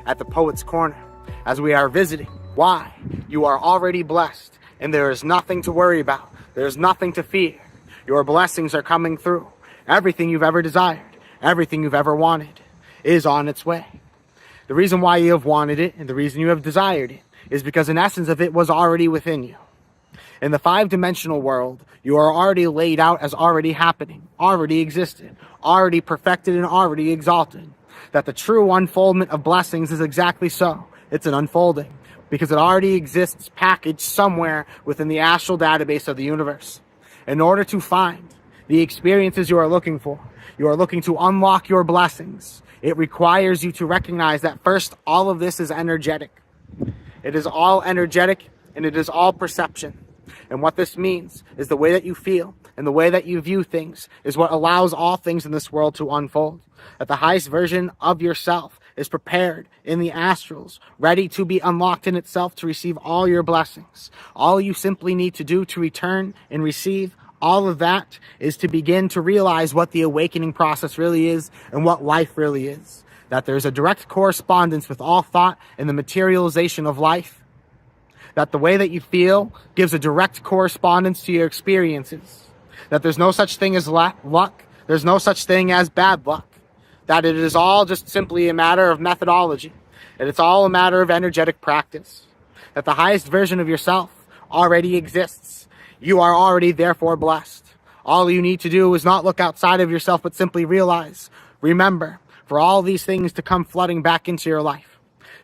at the Poet's Corner as we are visiting why you are already blessed and there is nothing to worry about. There is nothing to fear. Your blessings are coming through. Everything you've ever desired, everything you've ever wanted is on its way. The reason why you have wanted it and the reason you have desired it is because an essence of it was already within you. In the five-dimensional world, you are already laid out as already happening, already existed, already perfected, and already exalted. That the true unfoldment of blessings is exactly so. It's an unfolding because it already exists packaged somewhere within the astral database of the universe. In order to find the experiences you are looking for, you are looking to unlock your blessings. It requires you to recognize that first, all of this is energetic. It is all energetic and it is all perception. And what this means is the way that you feel and the way that you view things is what allows all things in this world to unfold. That the highest version of yourself is prepared in the astrals, ready to be unlocked in itself to receive all your blessings. All you simply need to do to return and receive all of that is to begin to realize what the awakening process really is and what life really is. That there's a direct correspondence with all thought and the materialization of life. That the way that you feel gives a direct correspondence to your experiences. That there's no such thing as luck. There's no such thing as bad luck. That it is all just simply a matter of methodology. And it's all a matter of energetic practice. That the highest version of yourself already exists. You are already therefore blessed. All you need to do is not look outside of yourself, but simply realize, remember, for all these things to come flooding back into your life.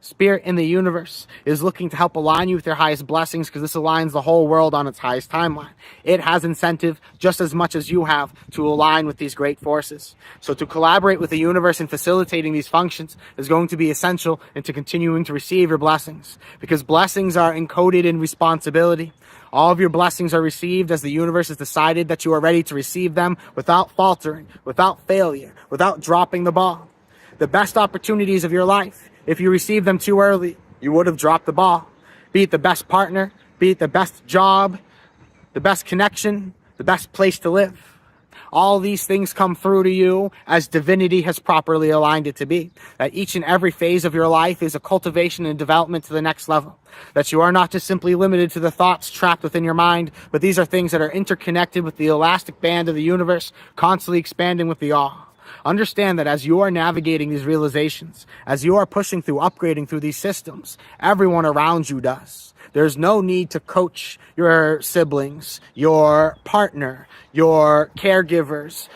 Spirit in the universe is looking to help align you with your highest blessings because this aligns the whole world on its highest timeline. It has incentive just as much as you have to align with these great forces. So to collaborate with the universe in facilitating these functions is going to be essential into continuing to receive your blessings because blessings are encoded in responsibility. All of your blessings are received as the universe has decided that you are ready to receive them without faltering, without failure, without dropping the ball. The best opportunities of your life, if you receive them too early, you would have dropped the ball. Be it the best partner, be it the best job, the best connection, the best place to live. All these things come through to you as divinity has properly aligned it to be. That each and every phase of your life is a cultivation and development to the next level. That you are not just simply limited to the thoughts trapped within your mind, but these are things that are interconnected with the elastic band of the universe, constantly expanding with the awe. Understand that as you are navigating these realizations, as you are pushing through, upgrading through these systems, everyone around you does. There's no need to coach your siblings, your partner, your caregivers,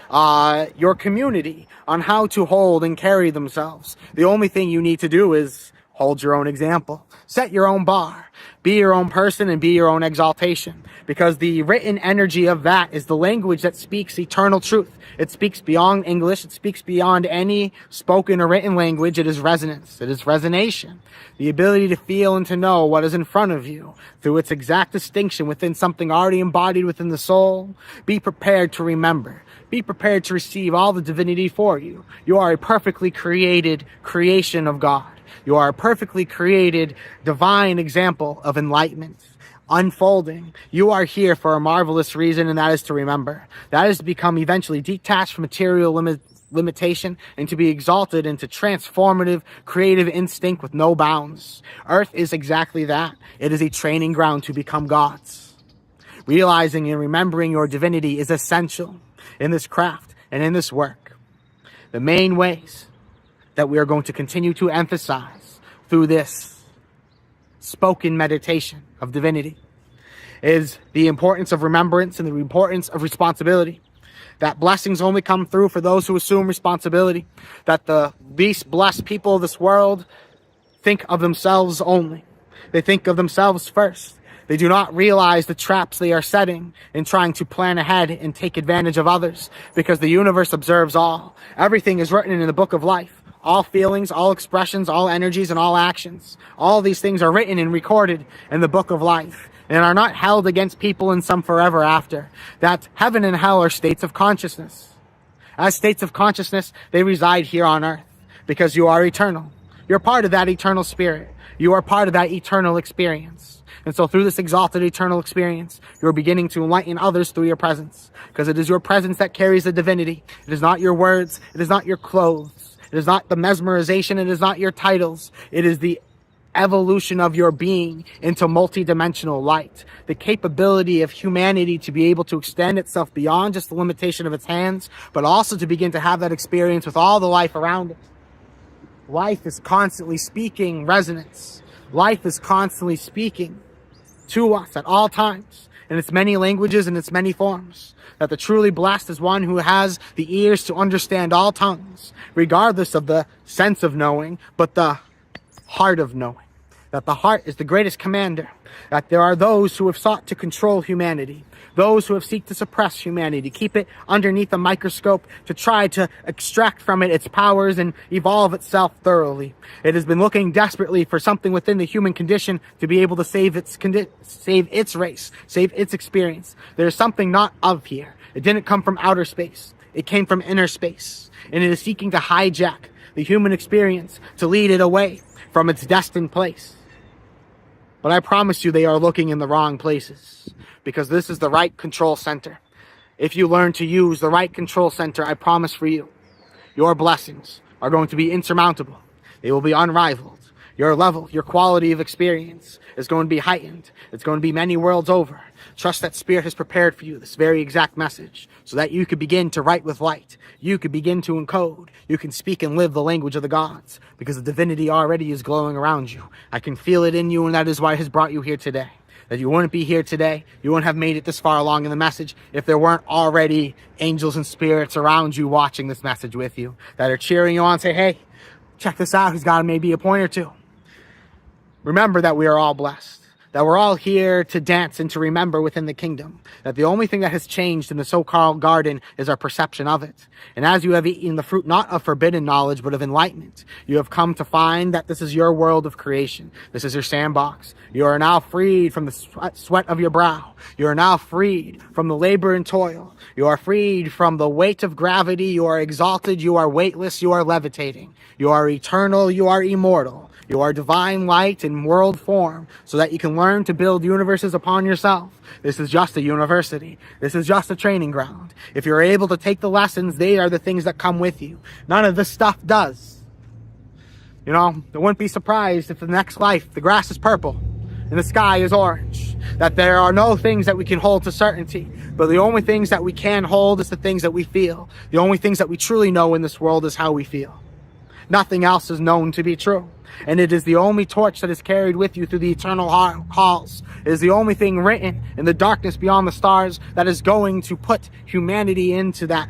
your community on how to hold and carry themselves. The only thing you need to do is hold your own example. Set your own bar. Be your own person and be your own exaltation. Because the written energy of that is the language that speaks eternal truth. It speaks beyond English. It speaks beyond any spoken or written language. It is resonance. It is resonation. The ability to feel and to know what is in front of you through its exact distinction within something already embodied within the soul. Be prepared to remember. Be prepared to receive all the divinity for you. You are a perfectly created creation of God. You are a perfectly created divine example of enlightenment, unfolding. You are here for a marvelous reason, and that is to remember. That is to become eventually detached from material limitation and to be exalted into transformative, creative instinct with no bounds. Earth is exactly that. It is a training ground to become gods. Realizing and remembering your divinity is essential in this craft and in this work. The main ways that we are going to continue to emphasize through this spoken meditation of divinity is the importance of remembrance and the importance of responsibility. That blessings only come through for those who assume responsibility. That the least blessed people of this world think of themselves only. They think of themselves first. They do not realize the traps they are setting in trying to plan ahead and take advantage of others because the universe observes all. Everything is written in the book of life. All feelings, all expressions, all energies, and all actions. All these things are written and recorded in the book of life and are not held against people in some forever after. That heaven and hell are states of consciousness. As states of consciousness, they reside here on earth because you are eternal. You're part of that eternal spirit. You are part of that eternal experience. And so through this exalted eternal experience, you're beginning to enlighten others through your presence because it is your presence that carries the divinity. It is not your words. It is not your clothes. It is not the mesmerization. It is not your titles. It is the evolution of your being into multidimensional light. The capability of humanity to be able to extend itself beyond just the limitation of its hands, but also to begin to have that experience with all the life around it. Life is constantly speaking resonance. Life is constantly speaking to us at all times, in its many languages and its many forms. That the truly blessed is one who has the ears to understand all tongues, regardless of the sense of knowing, but the heart of knowing. That the heart is the greatest commander. That there are those who have sought to control humanity, those who have sought to suppress humanity, keep it underneath a microscope to try to extract from it its powers and evolve itself thoroughly. It has been looking desperately for something within the human condition to be able to save its race, save its experience. There is something not of here. It didn't come from outer space. It came from inner space, and it is seeking to hijack the human experience to lead it away from its destined place. But I promise you, they are looking in the wrong places, because this is the right control center. If you learn to use the right control center, I promise for you, your blessings are going to be insurmountable. They will be unrivaled. Your level, your quality of experience is going to be heightened. It's going to be many worlds over. Trust that Spirit has prepared for you this very exact message so that you could begin to write with light. You could begin to encode. You can speak and live the language of the gods, because the divinity already is glowing around you. I can feel it in you, and that is why it has brought you here today. That you wouldn't be here today, you wouldn't have made it this far along in the message if there weren't already angels and spirits around you watching this message with you, that are cheering you on, say, hey, check this out, he's got maybe a point or two. Remember that we are all blessed, that we're all here to dance and to remember within the kingdom, that the only thing that has changed in the so-called garden is our perception of it. And as you have eaten the fruit not of forbidden knowledge, but of enlightenment, you have come to find that this is your world of creation. This is your sandbox. You are now freed from the sweat of your brow. You are now freed from the labor and toil. You are freed from the weight of gravity. You are exalted. You are weightless. You are levitating. You are eternal. You are immortal. You are divine light in world form, so that you can learn to build universes upon yourself. This is just a university. This is just a training ground. If you're able to take the lessons, they are the things that come with you. None of this stuff does. You know, I wouldn't be surprised if the next life, the grass is purple and the sky is orange. That there are no things that we can hold to certainty, but the only things that we can hold is the things that we feel. The only things that we truly know in this world is how we feel. Nothing else is known to be true. And it is the only torch that is carried with you through the eternal halls. It is the only thing written in the darkness beyond the stars that is going to put humanity into that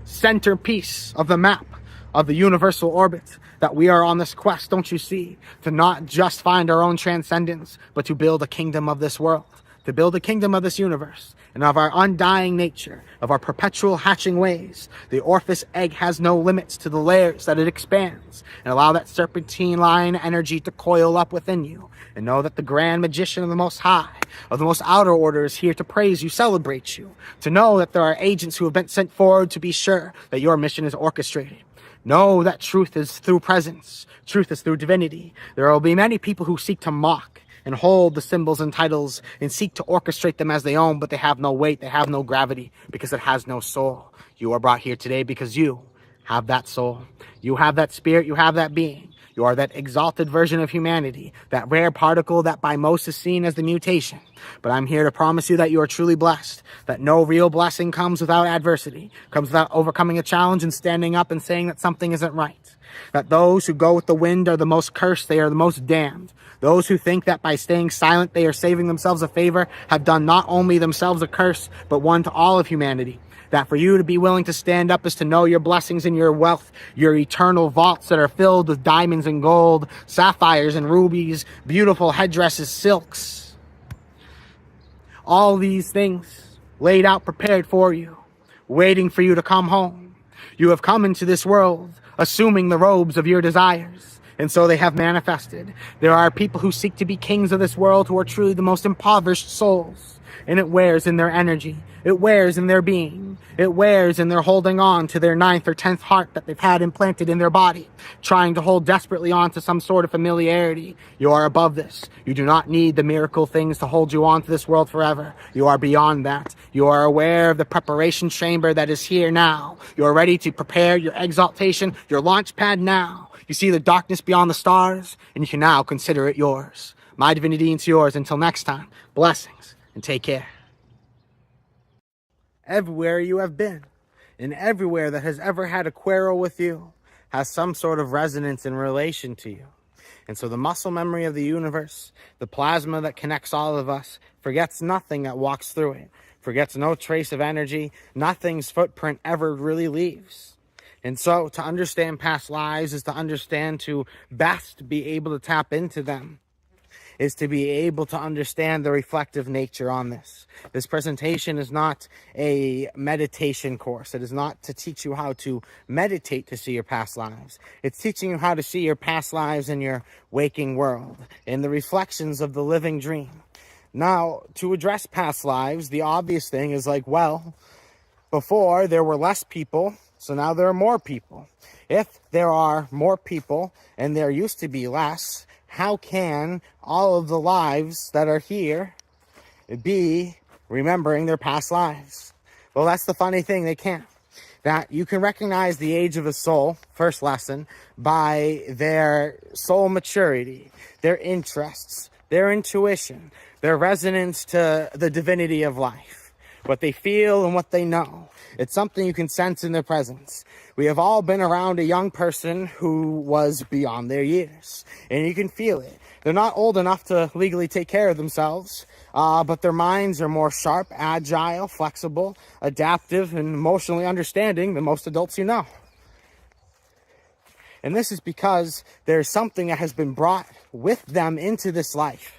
centerpiece of the map of the universal orbit. That we are on this quest, don't you see, to not just find our own transcendence, but to build a kingdom of this world, to build a kingdom of this universe, and of our undying nature, of our perpetual hatching ways. The Orpheus egg has no limits to the layers that it expands, and allow that serpentine line energy to coil up within you, and know that the grand magician of the Most High, of the most outer order, is here to praise you, celebrate you, to know that there are agents who have been sent forward to be sure that your mission is orchestrated. Know that truth is through presence, truth is through divinity. There will be many people who seek to mock and hold the symbols and titles and seek to orchestrate them as they own, but they have no weight, they have no gravity, because it has no soul. You are brought here today because you have that soul. You have that spirit, you have that being. You are that exalted version of humanity, that rare particle that by most is seen as the mutation. But I'm here to promise you that you are truly blessed, that no real blessing comes without adversity, comes without overcoming a challenge and standing up and saying that something isn't right. That those who go with the wind are the most cursed, they are the most damned. Those who think that by staying silent they are saving themselves a favor have done not only themselves a curse, but one to all of humanity. That for you to be willing to stand up is to know your blessings and your wealth, your eternal vaults that are filled with diamonds and gold, sapphires and rubies, beautiful headdresses, silks. All these things laid out, prepared for you, waiting for you to come home. You have come into this world assuming the robes of your desires, and so they have manifested. There are people who seek to be kings of this world who are truly the most impoverished souls. and it wears in their energy. It wears in their being. It wears in their holding on to their 9th or 10th heart that they've had implanted in their body, trying to hold desperately on to some sort of familiarity. You are above this. You do not need the miracle things to hold you on to this world forever. You are beyond that. You are aware of the preparation chamber that is here now. You are ready to prepare your exaltation, your launch pad now. You see the darkness beyond the stars, and you can now consider it yours. My divinity into yours. Until next time, blessings and take care. Everywhere you have been, and everywhere that has ever had a quarrel with you, has some sort of resonance in relation to you. And so the muscle memory of the universe, the plasma that connects all of us, forgets nothing that walks through it, forgets no trace of energy, nothing's footprint ever really leaves. And so to understand past lives is to understand to best be able to tap into them, is to be able to understand the reflective nature on this. This presentation is not a meditation course. It is not to teach you how to meditate to see your past lives. It's teaching you how to see your past lives in your waking world, in the reflections of the living dream. Now, to address past lives, the obvious thing is like, well, before there were less people, so now there are more people. If there are more people and there used to be less, how can all of the lives that are here be remembering their past lives? Well, that's the funny thing. They can't. That you can recognize the age of a soul, first lesson, by their soul maturity, their interests, their intuition, their resonance to the divinity of life, what they feel and what they know. It's something you can sense in their presence. We have all been around a young person who was beyond their years, and you can feel it. They're not old enough to legally take care of themselves, but their minds are more sharp, agile, flexible, adaptive, and emotionally understanding than most adults you know. And this is because there's something that has been brought with them into this life.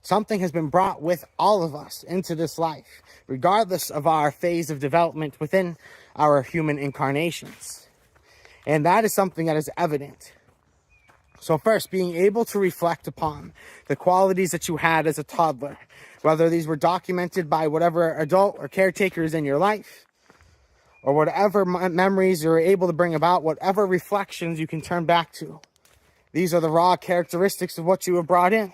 Something has been brought with all of us into this life, regardless of our phase of development within our human incarnations. And that is something that is evident. So first, being able to reflect upon the qualities that you had as a toddler, whether these were documented by whatever adult or caretakers in your life, or whatever memories you're able to bring about, whatever reflections you can turn back to. These are the raw characteristics of what you were brought in.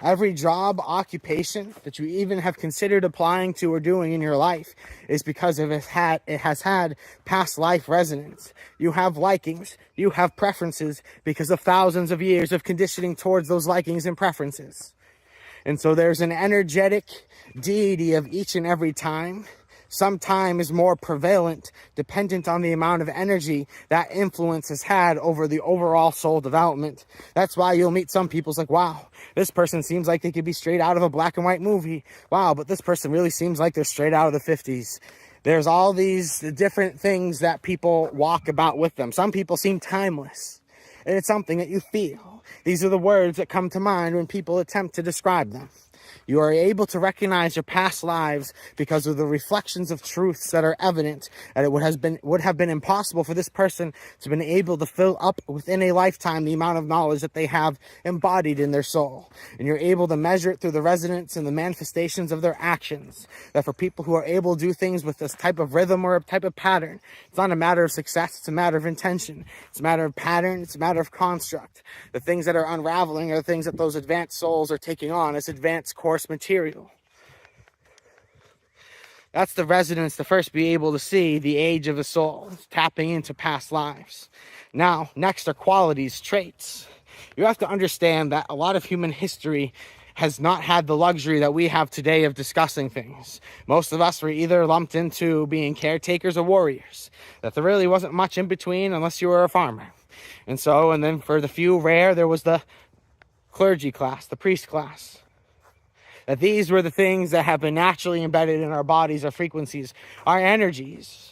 Every job, occupation that you even have considered applying to or doing in your life is because it has had past life resonance. You have likings, you have preferences because of thousands of years of conditioning towards those likings and preferences. And so there's an energetic deity of each and every time. Some time is more prevalent, dependent on the amount of energy that influence has had over the overall soul development. That's why you'll meet some people, it's like, wow, this person seems like they could be straight out of a black and white movie. Wow, but this person really seems like they're straight out of the 50s. There's all these different things that people walk about with them. Some people seem timeless, and it's something that you feel. These are the words that come to mind when people attempt to describe them. You are able to recognize your past lives because of the reflections of truths that are evident, that it would have been impossible for this person to have been able to fill up within a lifetime the amount of knowledge that they have embodied in their soul. And you're able to measure it through the resonance and the manifestations of their actions. That for people who are able to do things with this type of rhythm or a type of pattern, it's not a matter of success, it's a matter of intention. It's a matter of pattern, it's a matter of construct. The things that are unraveling are the things that those advanced souls are taking on as advanced course material. That's the resonance to first be able to see the age of a soul, tapping into past lives. Now, next are qualities, traits. You have to understand that a lot of human history has not had the luxury that we have today of discussing things. Most of us were either lumped into being caretakers or warriors, that there really wasn't much in between unless you were a farmer. And then for the few rare, there was the clergy class, the priest class. That these were the things that have been naturally embedded in our bodies, our frequencies, our energies.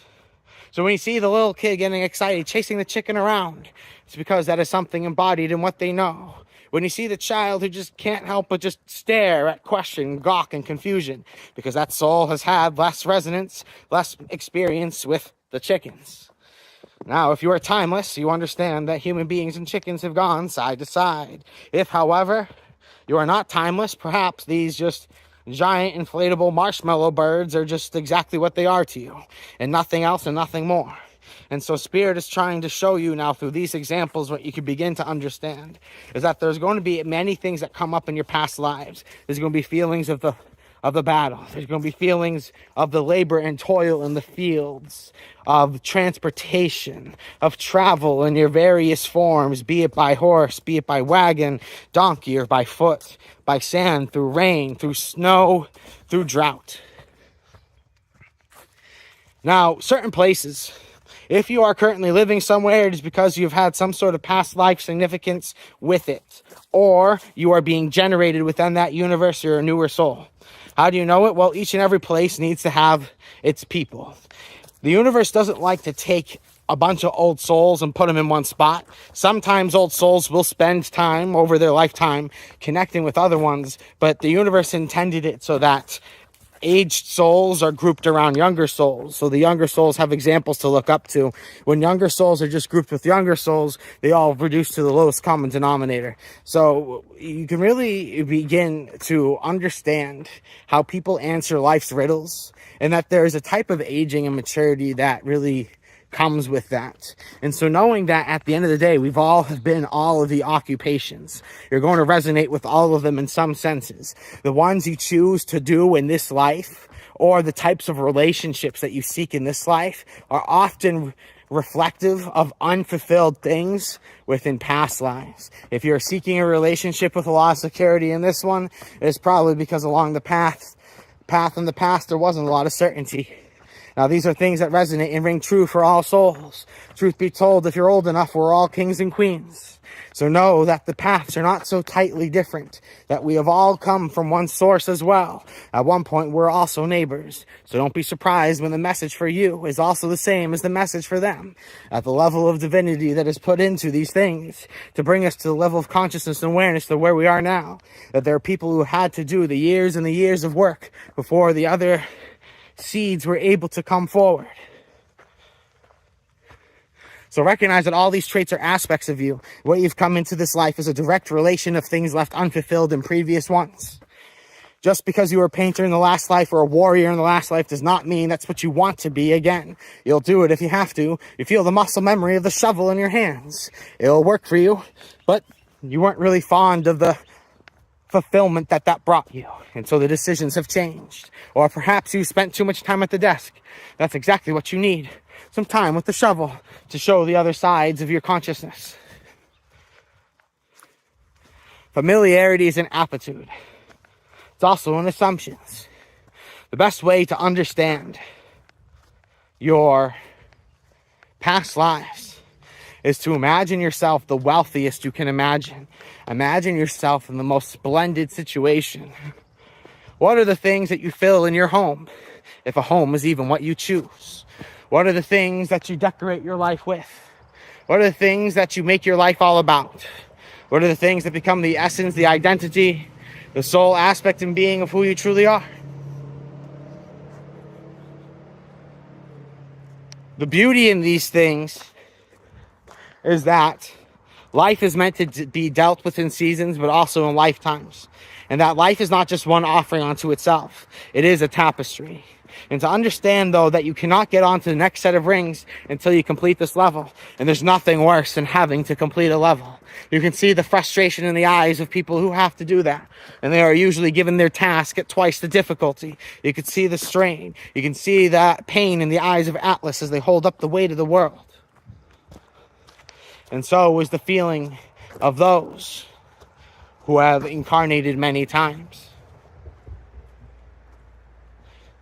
So when you see the little kid getting excited, chasing the chicken around, it's because that is something embodied in what they know. When you see the child who just can't help but just stare at question, gawk, and confusion, because that soul has had less resonance, less experience with the chickens. Now, if you are timeless, you understand that human beings and chickens have gone side to side. If, however, you are not timeless, perhaps these just Giant inflatable marshmallow birds are just exactly what they are to you, and nothing else and nothing more. And so Spirit is trying to show you now through these examples, what you can begin to understand is that there's going to be many things that come up in your past lives. There's going to be feelings of the battle. There's going to be feelings of the labor and toil in the fields, of transportation, of travel in your various forms, be it by horse, be it by wagon, donkey, or by foot, by sand, through rain, through snow, through drought. Now, certain places, if you are currently living somewhere, it is because you've had some sort of past life significance with it, or you are being generated within that universe. You're a newer soul. How do you know it? Well, each and every place needs to have its people. The universe doesn't like to take a bunch of old souls and put them in one spot. Sometimes old souls will spend time over their lifetime connecting with other ones, but the universe intended it so that aged souls are grouped around younger souls. So the younger souls have examples to look up to. When younger souls are just grouped with younger souls, they all reduce to the lowest common denominator. So you can really begin to understand how people answer life's riddles, and that there's a type of aging and maturity that really comes with that. And so knowing that at the end of the day, we've all been all of the occupations. You're going to resonate with all of them in some senses. The ones you choose to do in this life, or the types of relationships that you seek in this life, are often reflective of unfulfilled things within past lives. If you're seeking a relationship with a lot of security in this one, it's probably because along the path in the past, there wasn't a lot of certainty. Now, these are things that resonate and ring true for all souls. Truth be told, if you're old enough, we're all kings and queens. So know that the paths are not so tightly different, that we have all come from one source as well. At one point, we're also neighbors. So don't be surprised when the message for you is also the same as the message for them. At the level of divinity that is put into these things to bring us to the level of consciousness and awareness to where we are now, that there are people who had to do the years and the years of work before the other seeds were able to come forward. So recognize that all these traits are aspects of you. What you've come into this life is a direct relation of things left unfulfilled in previous ones. Just because you were a painter in the last life or a warrior in the last life does not mean that's what you want to be again. You'll do it if you have to. You feel the muscle memory of the shovel in your hands. It'll work for you, but you weren't really fond of the fulfillment that brought you. And so the decisions have changed. Or perhaps you spent too much time at the desk. That's exactly what you need. Some time with the shovel to show the other sides of your consciousness. Familiarity is an aptitude. It's also an assumption. The best way to understand your past lives is to imagine yourself the wealthiest you can imagine. Imagine yourself in the most splendid situation. What are the things that you fill in your home, if a home is even what you choose? What are the things that you decorate your life with? What are the things that you make your life all about? What are the things that become the essence, the identity, the soul aspect and being of who you truly are? The beauty in these things is that life is meant to be dealt with in seasons, but also in lifetimes. And that life is not just one offering unto itself. It is a tapestry. And to understand, though, that you cannot get onto the next set of rings until you complete this level. And there's nothing worse than having to complete a level. You can see the frustration in the eyes of people who have to do that. And they are usually given their task at twice the difficulty. You can see the strain. You can see that pain in the eyes of Atlas as they hold up the weight of the world. And so is the feeling of those who have incarnated many times.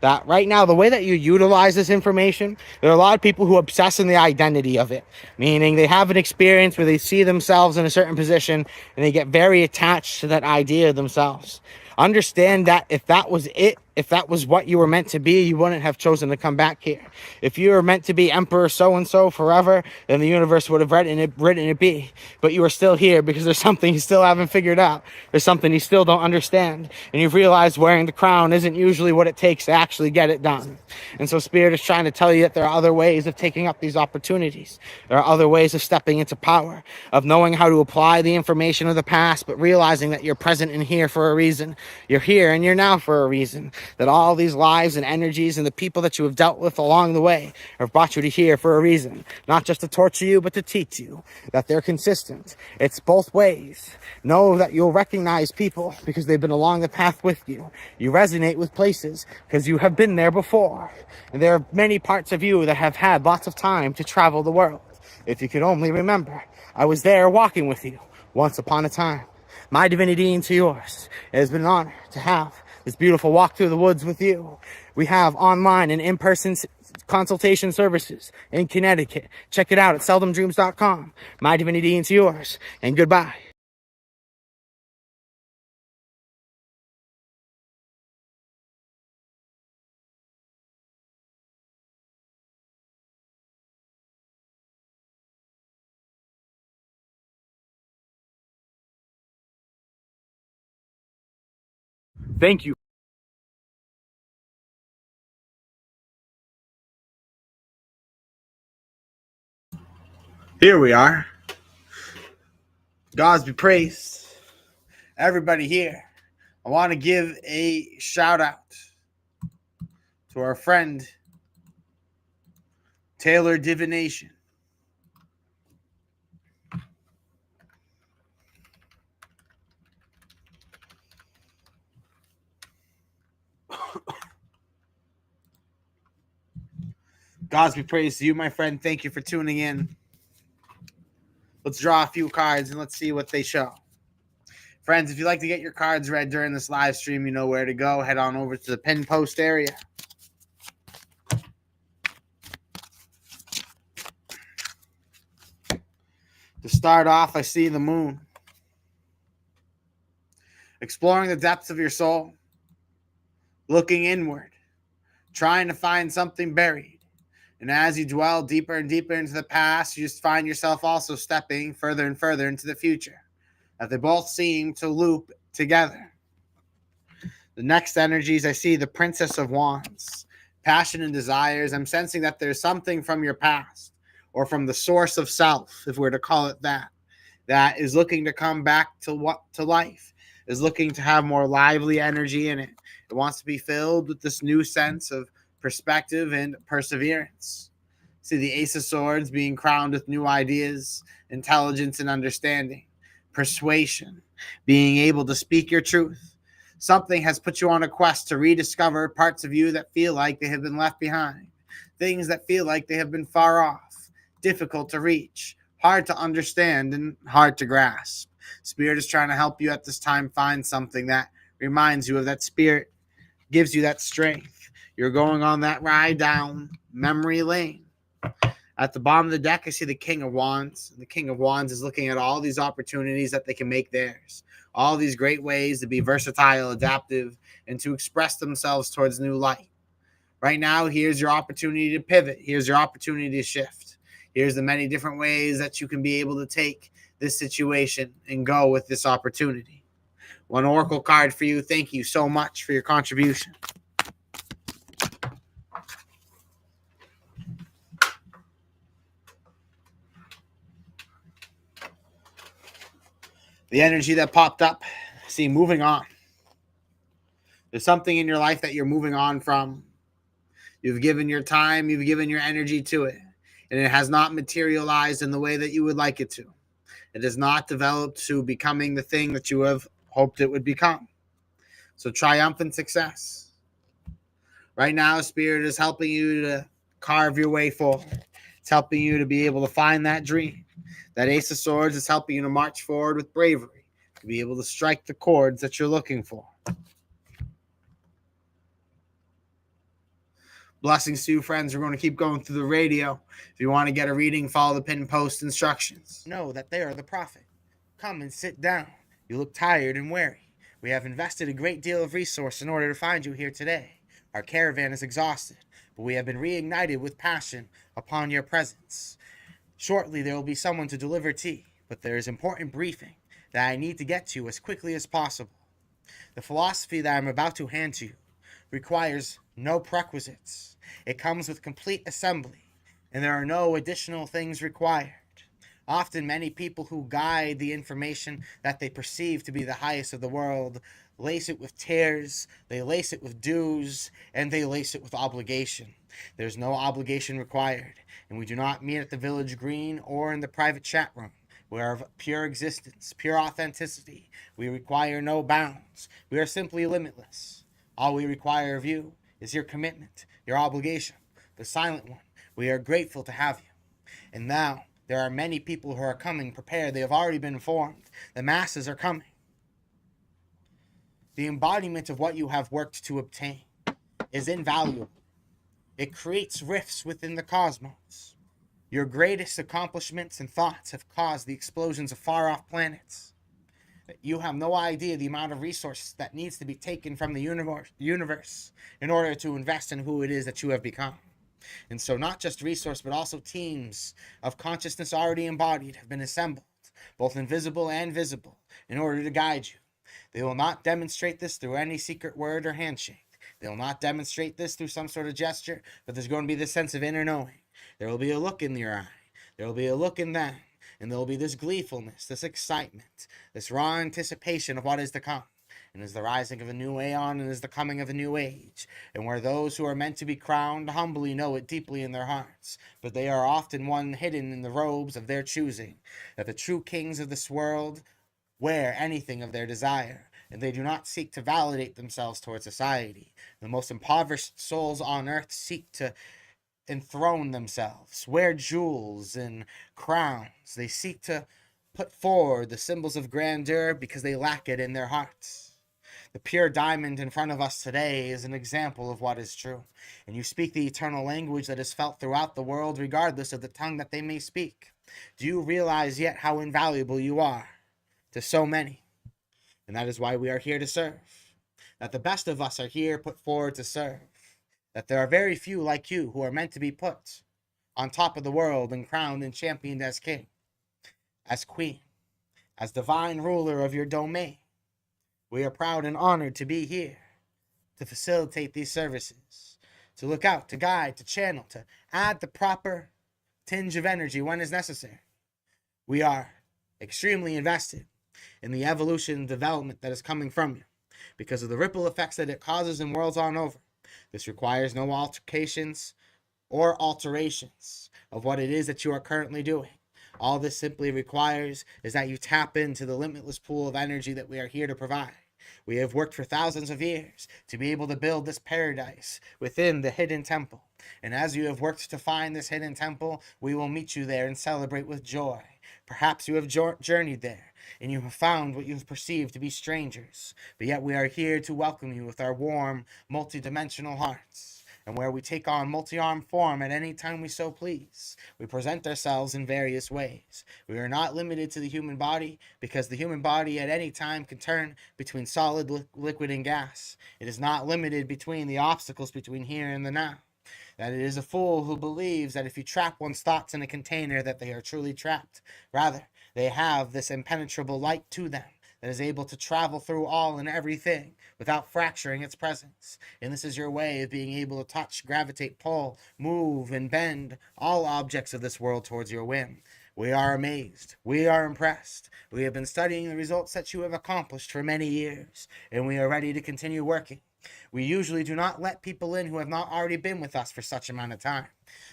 That right now, the way that you utilize this information, there are a lot of people who obsess in the identity of it. Meaning they have an experience where they see themselves in a certain position and they get very attached to that idea of themselves. Understand that if that was it, if that was what you were meant to be, you wouldn't have chosen to come back here. If you were meant to be Emperor so-and-so forever, then the universe would have written it be. But you are still here because there's something you still haven't figured out. There's something you still don't understand. And you've realized wearing the crown isn't usually what it takes to actually get it done. And so Spirit is trying to tell you that there are other ways of taking up these opportunities. There are other ways of stepping into power, of knowing how to apply the information of the past, but realizing that you're present and here for a reason. You're here and you're now for a reason. That all these lives and energies and the people that you have dealt with along the way have brought you to here for a reason. Not just to torture you, but to teach you that they're consistent. It's both ways. Know that you'll recognize people because they've been along the path with you. You resonate with places because you have been there before. And there are many parts of you that have had lots of time to travel the world. If you could only remember, I was there walking with you once upon a time. My divinity into yours. It has been an honor to have this beautiful walk through the woods with you. We have online and in-person consultation services in Connecticut. Check it out at seldomdreams.com. My divinity into yours, and goodbye. Thank you. Here we are. Gods be praised. Everybody here. I want to give a shout out to our friend Taylor Divination. Gods be praised to you, my friend. Thank you for tuning in. Let's draw a few cards and let's see what they show. Friends, if you'd like to get your cards read during this live stream, you know where to go. Head on over to the pin post area. To start off, I see the moon. Exploring the depths of your soul. Looking inward. Trying to find something buried. And as you dwell deeper and deeper into the past, you just find yourself also stepping further and further into the future. That they both seem to loop together. The next energies, I see the Princess of Wands. Passion and desires. I'm sensing that there's something from your past or from the source of self, if we're to call it that, that is looking to come back to life, is looking to have more lively energy in it. It wants to be filled with this new sense of perspective and perseverance. See the Ace of Swords being crowned with new ideas, intelligence and understanding, persuasion, being able to speak your truth. Something has put you on a quest to rediscover parts of you that feel like they have been left behind, things that feel like they have been far off, difficult to reach, hard to understand, and hard to grasp. Spirit is trying to help you at this time find something that reminds you of that spirit, gives you that strength. You're going on that ride down memory lane. At the bottom of the deck, I see the King of Wands. The King of Wands is looking at all these opportunities that they can make theirs, all these great ways to be versatile, adaptive, and to express themselves towards new light. Right now, here's your opportunity to pivot. Here's your opportunity to shift. Here's the many different ways that you can be able to take this situation and go with this opportunity. One oracle card for you. Thank you so much for your contribution. The energy that popped up, see, moving on. There's something in your life that you're moving on from. You've given your time, you've given your energy to it, and it has not materialized in the way that you would like it to. It has not developed to becoming the thing that you have hoped it would become. So triumphant success. Right now, Spirit is helping you to carve your way forward. It's helping you to be able to find that dream. That Ace of Swords is helping you to march forward with bravery, to be able to strike the chords that you're looking for. Blessings to you, friends. We're going to keep going through the radio. If you want to get a reading, follow the pin post instructions. Know that they are the prophet. Come and sit down. You look tired and weary. We have invested a great deal of resource in order to find you here today. Our caravan is exhausted, but we have been reignited with passion upon your presence. Shortly there will be someone to deliver tea, but there is important briefing that I need to get to as quickly as possible. The philosophy that I'm about to hand to you requires no prerequisites. It comes with complete assembly, and there are no additional things required. Often many people who guide the information that they perceive to be the highest of the world lace it with tears, they lace it with dues, and they lace it with obligation. There's no obligation required, and we do not meet at the village green or in the private chat room. We are of pure existence, pure authenticity. We require no bounds. We are simply limitless. All we require of you is your commitment, your obligation, the silent one. We are grateful to have you. And now, there are many people who are coming prepared. They have already been informed. The masses are coming. The embodiment of what you have worked to obtain is invaluable. It creates rifts within the cosmos. Your greatest accomplishments and thoughts have caused the explosions of far-off planets. You have no idea the amount of resources that needs to be taken from the universe in order to invest in who it is that you have become. And so not just resource, but also teams of consciousness already embodied have been assembled, both invisible and visible, in order to guide you. They will not demonstrate this through any secret word or handshake. They will not demonstrate this through some sort of gesture, but there's going to be this sense of inner knowing. There will be a look in your eye. There will be a look in them. And there will be this gleefulness, this excitement, this raw anticipation of what is to come. And is the rising of a new aeon, and is the coming of a new age, and where those who are meant to be crowned humbly know it deeply in their hearts, but they are often one hidden in the robes of their choosing, that the true kings of this world wear anything of their desire, and they do not seek to validate themselves toward society. The most impoverished souls on earth seek to enthrone themselves, wear jewels and crowns. They seek to put forward the symbols of grandeur because they lack it in their hearts. The pure diamond in front of us today is an example of what is true. And you speak the eternal language that is felt throughout the world, regardless of the tongue that they may speak. Do you realize yet how invaluable you are to so many? And that is why we are here to serve. That the best of us are here put forward to serve. That there are very few like you who are meant to be put on top of the world and crowned and championed as king, as queen, as divine ruler of your domain. We are proud and honored to be here, to facilitate these services, to look out, to guide, to channel, to add the proper tinge of energy when is necessary. We are extremely invested in the evolution and development that is coming from you because of the ripple effects that it causes in worlds on over. This requires no altercations or alterations of what it is that you are currently doing. All this simply requires is that you tap into the limitless pool of energy that we are here to provide. We have worked for thousands of years to be able to build this paradise within the hidden temple. And as you have worked to find this hidden temple, we will meet you there and celebrate with joy. Perhaps you have journeyed there, and you have found what you have perceived to be strangers. But yet we are here to welcome you with our warm, multidimensional hearts. And where we take on multi-armed form at any time we so please. We present ourselves in various ways. We are not limited to the human body, because the human body at any time can turn between solid, liquid, and gas. It is not limited between the obstacles between here and the now. That it is a fool who believes that if you trap one's thoughts in a container that they are truly trapped. Rather, they have this impenetrable light to them that is able to travel through all and everything without fracturing its presence. And this is your way of being able to touch, gravitate, pull, move, and bend all objects of this world towards your whim. We are amazed. We are impressed. We have been studying the results that you have accomplished for many years, and we are ready to continue working. We usually do not let people in who have not already been with us for such amount of time.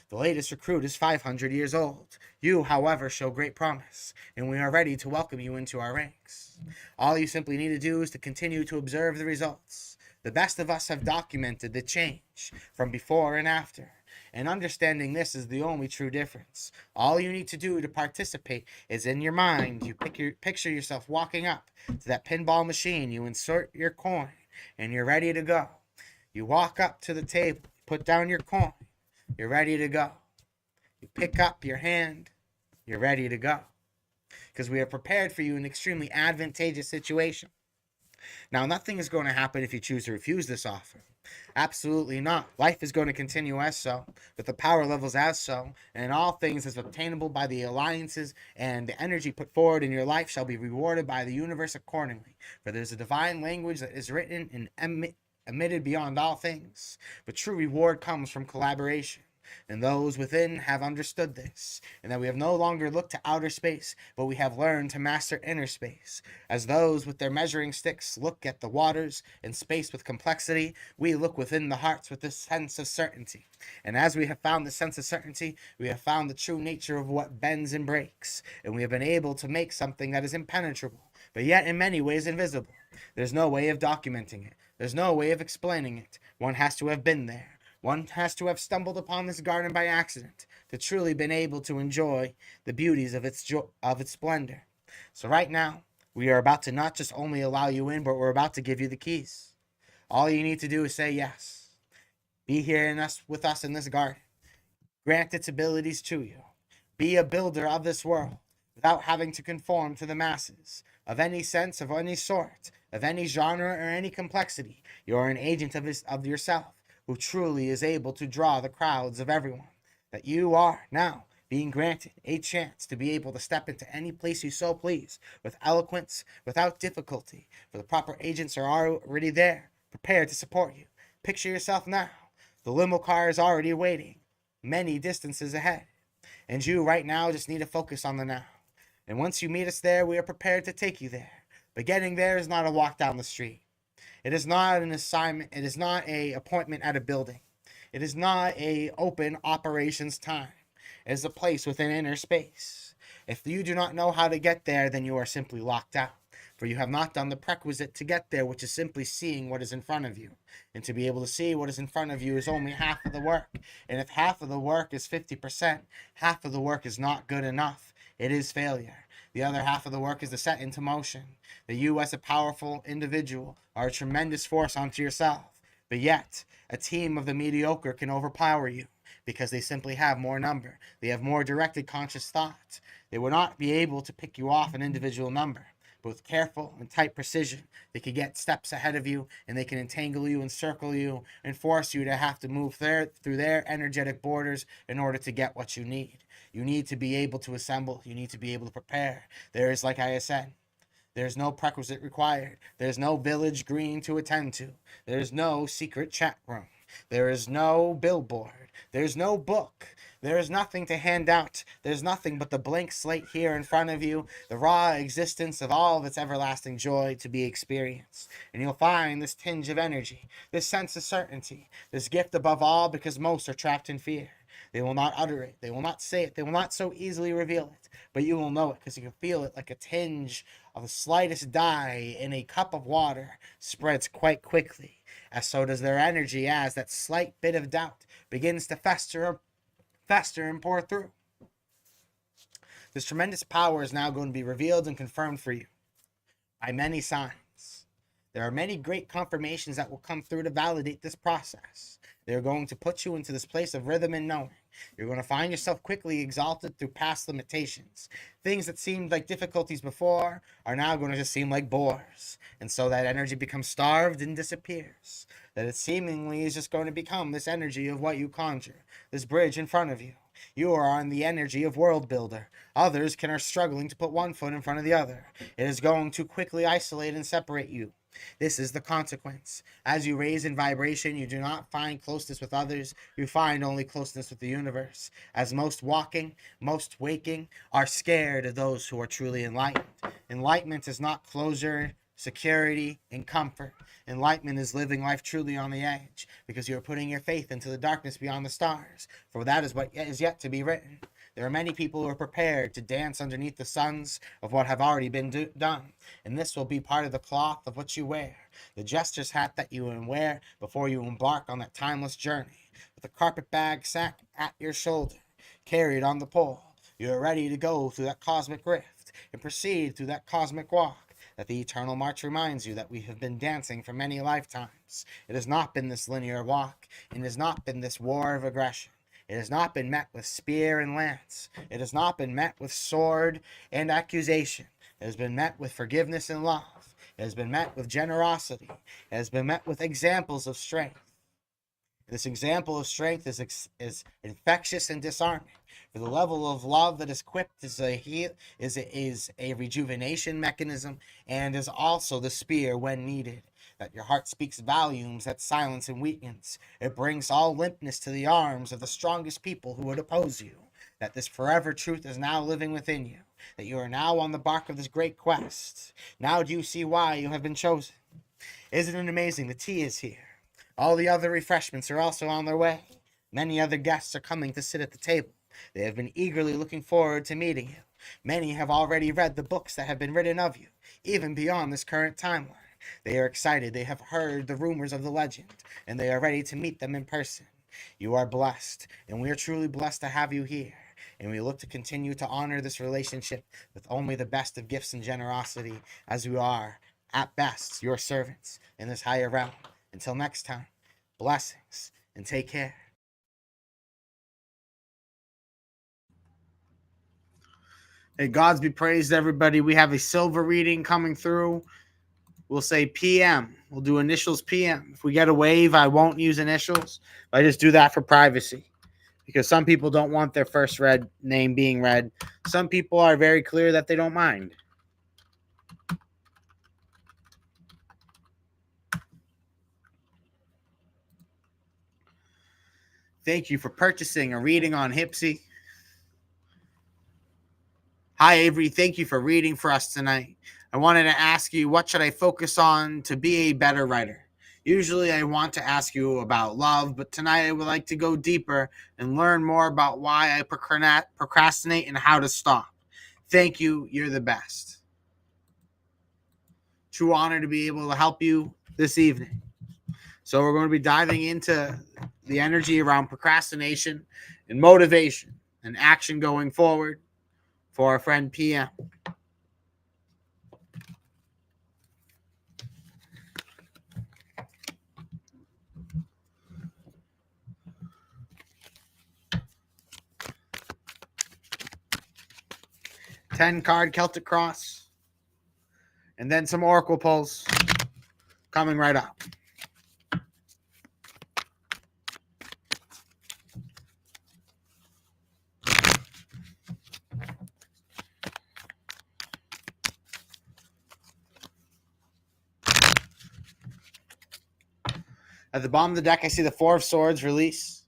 The latest recruit is 500 years old. You, however, show great promise, and we are ready to welcome you into our ranks. All you simply need to do is to continue to observe the results. The best of us have documented the change from before and after, and understanding this is the only true difference. All you need to do to participate is in your mind. You picture yourself walking up to that pinball machine, you insert your coin, and you're ready to go. You walk up to the table, put down your coin, you're ready to go. You pick up your hand, you're ready to go. Because we are prepared for you in an extremely advantageous situation. Now, nothing is going to happen if you choose to refuse this offer. Absolutely not. Life is going to continue as so, with the power levels as so, and in all things as obtainable by the alliances, and the energy put forward in your life shall be rewarded by the universe accordingly. For there's a divine language that is written and emitted beyond all things, but true reward comes from collaboration. And those within have understood this, and that we have no longer looked to outer space, but we have learned to master inner space. As those with their measuring sticks look at the waters and space with complexity, we look within the hearts with this sense of certainty. And as we have found the sense of certainty, we have found the true nature of what bends and breaks, and we have been able to make something that is impenetrable, but yet in many ways invisible. There's no way of documenting it. There's no way of explaining it. One has to have been there. One has to have stumbled upon this garden by accident to truly been able to enjoy the beauties of its splendor. So right now, we are about to not just only allow you in, but we're about to give you the keys. All you need to do is say yes. Be here with us in this garden. Grant its abilities to you. Be a builder of this world without having to conform to the masses of any sense, of any sort, of any genre, or any complexity. You are an agent of yourself, who truly is able to draw the crowds of everyone. That you are now being granted a chance to be able to step into any place you so please, with eloquence, without difficulty, for the proper agents are already there, prepared to support you. Picture yourself now. The limo car is already waiting, many distances ahead, and you right now just need to focus on the now. And once you meet us there, we are prepared to take you there. But getting there is not a walk down the street. It is not an assignment. It is not a appointment at a building. It is not a open operations time. It is a place within inner space. If you do not know how to get there, then you are simply locked out. For you have not done the prerequisite to get there, which is simply seeing what is in front of you. And to be able to see what is in front of you is only half of the work. And if half of the work is 50%, half of the work is not good enough. It is failure. The other half of the work is to set into motion. That you, as a powerful individual, are a tremendous force unto yourself. But yet, a team of the mediocre can overpower you because they simply have more number. They have more directed conscious thought. They will not be able to pick you off an individual number. But with careful and tight precision, they can get steps ahead of you, and they can entangle you, encircle you, and force you to have to move through their energetic borders in order to get what you need. You need to be able to assemble. You need to be able to prepare. There is, like I said, there's no prerequisite required. There's no village green to attend to. There's no secret chat room. There is no billboard. There's no book. There is nothing to hand out. There's nothing but the blank slate here in front of you, the raw existence of all of its everlasting joy to be experienced. And you'll find this tinge of energy, this sense of certainty, this gift above all, because most are trapped in fear. They will not utter it. They will not say it. They will not so easily reveal it. But you will know it because you can feel it like a tinge of the slightest dye in a cup of water spreads quite quickly. As so does their energy as that slight bit of doubt begins to fester and pour through. This tremendous power is now going to be revealed and confirmed for you by many signs. There are many great confirmations that will come through to validate this process. They're going to put you into this place of rhythm and knowing. You're going to find yourself quickly exalted through past limitations. Things that seemed like difficulties before are now going to just seem like bores. And so that energy becomes starved and disappears. That it seemingly is just going to become this energy of what you conjure, this bridge in front of you. You are on the energy of world builder. Others are struggling to put one foot in front of the other. It is going to quickly isolate and separate you. This is the consequence. As you raise in vibration, you do not find closeness with others. You find only closeness with the universe. As most walking, most waking, are scared of those who are truly enlightened. Enlightenment is not closure, security, and comfort. Enlightenment is living life truly on the edge, because you are putting your faith into the darkness beyond the stars. For that is what is yet to be written. There are many people who are prepared to dance underneath the suns of what have already been done. And this will be part of the cloth of what you wear, the jester's hat that you will wear before you embark on that timeless journey. With a carpet bag sack at your shoulder, carried on the pole, you are ready to go through that cosmic rift and proceed through that cosmic walk. That the eternal march reminds you that we have been dancing for many lifetimes. It has not been this linear walk. It has not been this war of aggression. It has not been met with spear and lance. It has not been met with sword and accusation. It has been met with forgiveness and love. It has been met with generosity. It has been met with examples of strength. This example of strength is infectious and disarming. For the level of love that is quipped is a rejuvenation mechanism, and is also the spear when needed. That your heart speaks volumes that silence and weakens. It brings all limpness to the arms of the strongest people who would oppose you. That this forever truth is now living within you. That you are now on the bark of this great quest. Now do you see why you have been chosen? Isn't it amazing? The tea is here. All the other refreshments are also on their way. Many other guests are coming to sit at the table. They have been eagerly looking forward to meeting you. Many have already read the books that have been written of you, even beyond this current timeline. They are excited. They have heard the rumors of the legend, and they are ready to meet them in person. You are blessed, and we are truly blessed to have you here. And we look to continue to honor this relationship with only the best of gifts and generosity, as we are, at best, your servants in this higher realm. Until next time, blessings and take care. Hey, gods be praised, everybody. We have a silver reading coming through. We'll say PM. We'll do initials PM. If we get a wave, I won't use initials. I just do that for privacy, because some people don't want their first name being read. Some people are very clear that they don't mind. Thank you for purchasing a reading on Hipsy. Hi, Avery. Thank you for reading for us tonight. I wanted to ask you, what should I focus on to be a better writer? Usually I want to ask you about love, but tonight I would like to go deeper and learn more about why I procrastinate and how to stop. Thank you. You're the best. True honor to be able to help you this evening. So we're going to be diving into the energy around procrastination and motivation and action going forward for our friend PM. $10 Celtic Cross, and then some Oracle pulls coming right up. At the bottom of the deck, I see the Four of Swords release,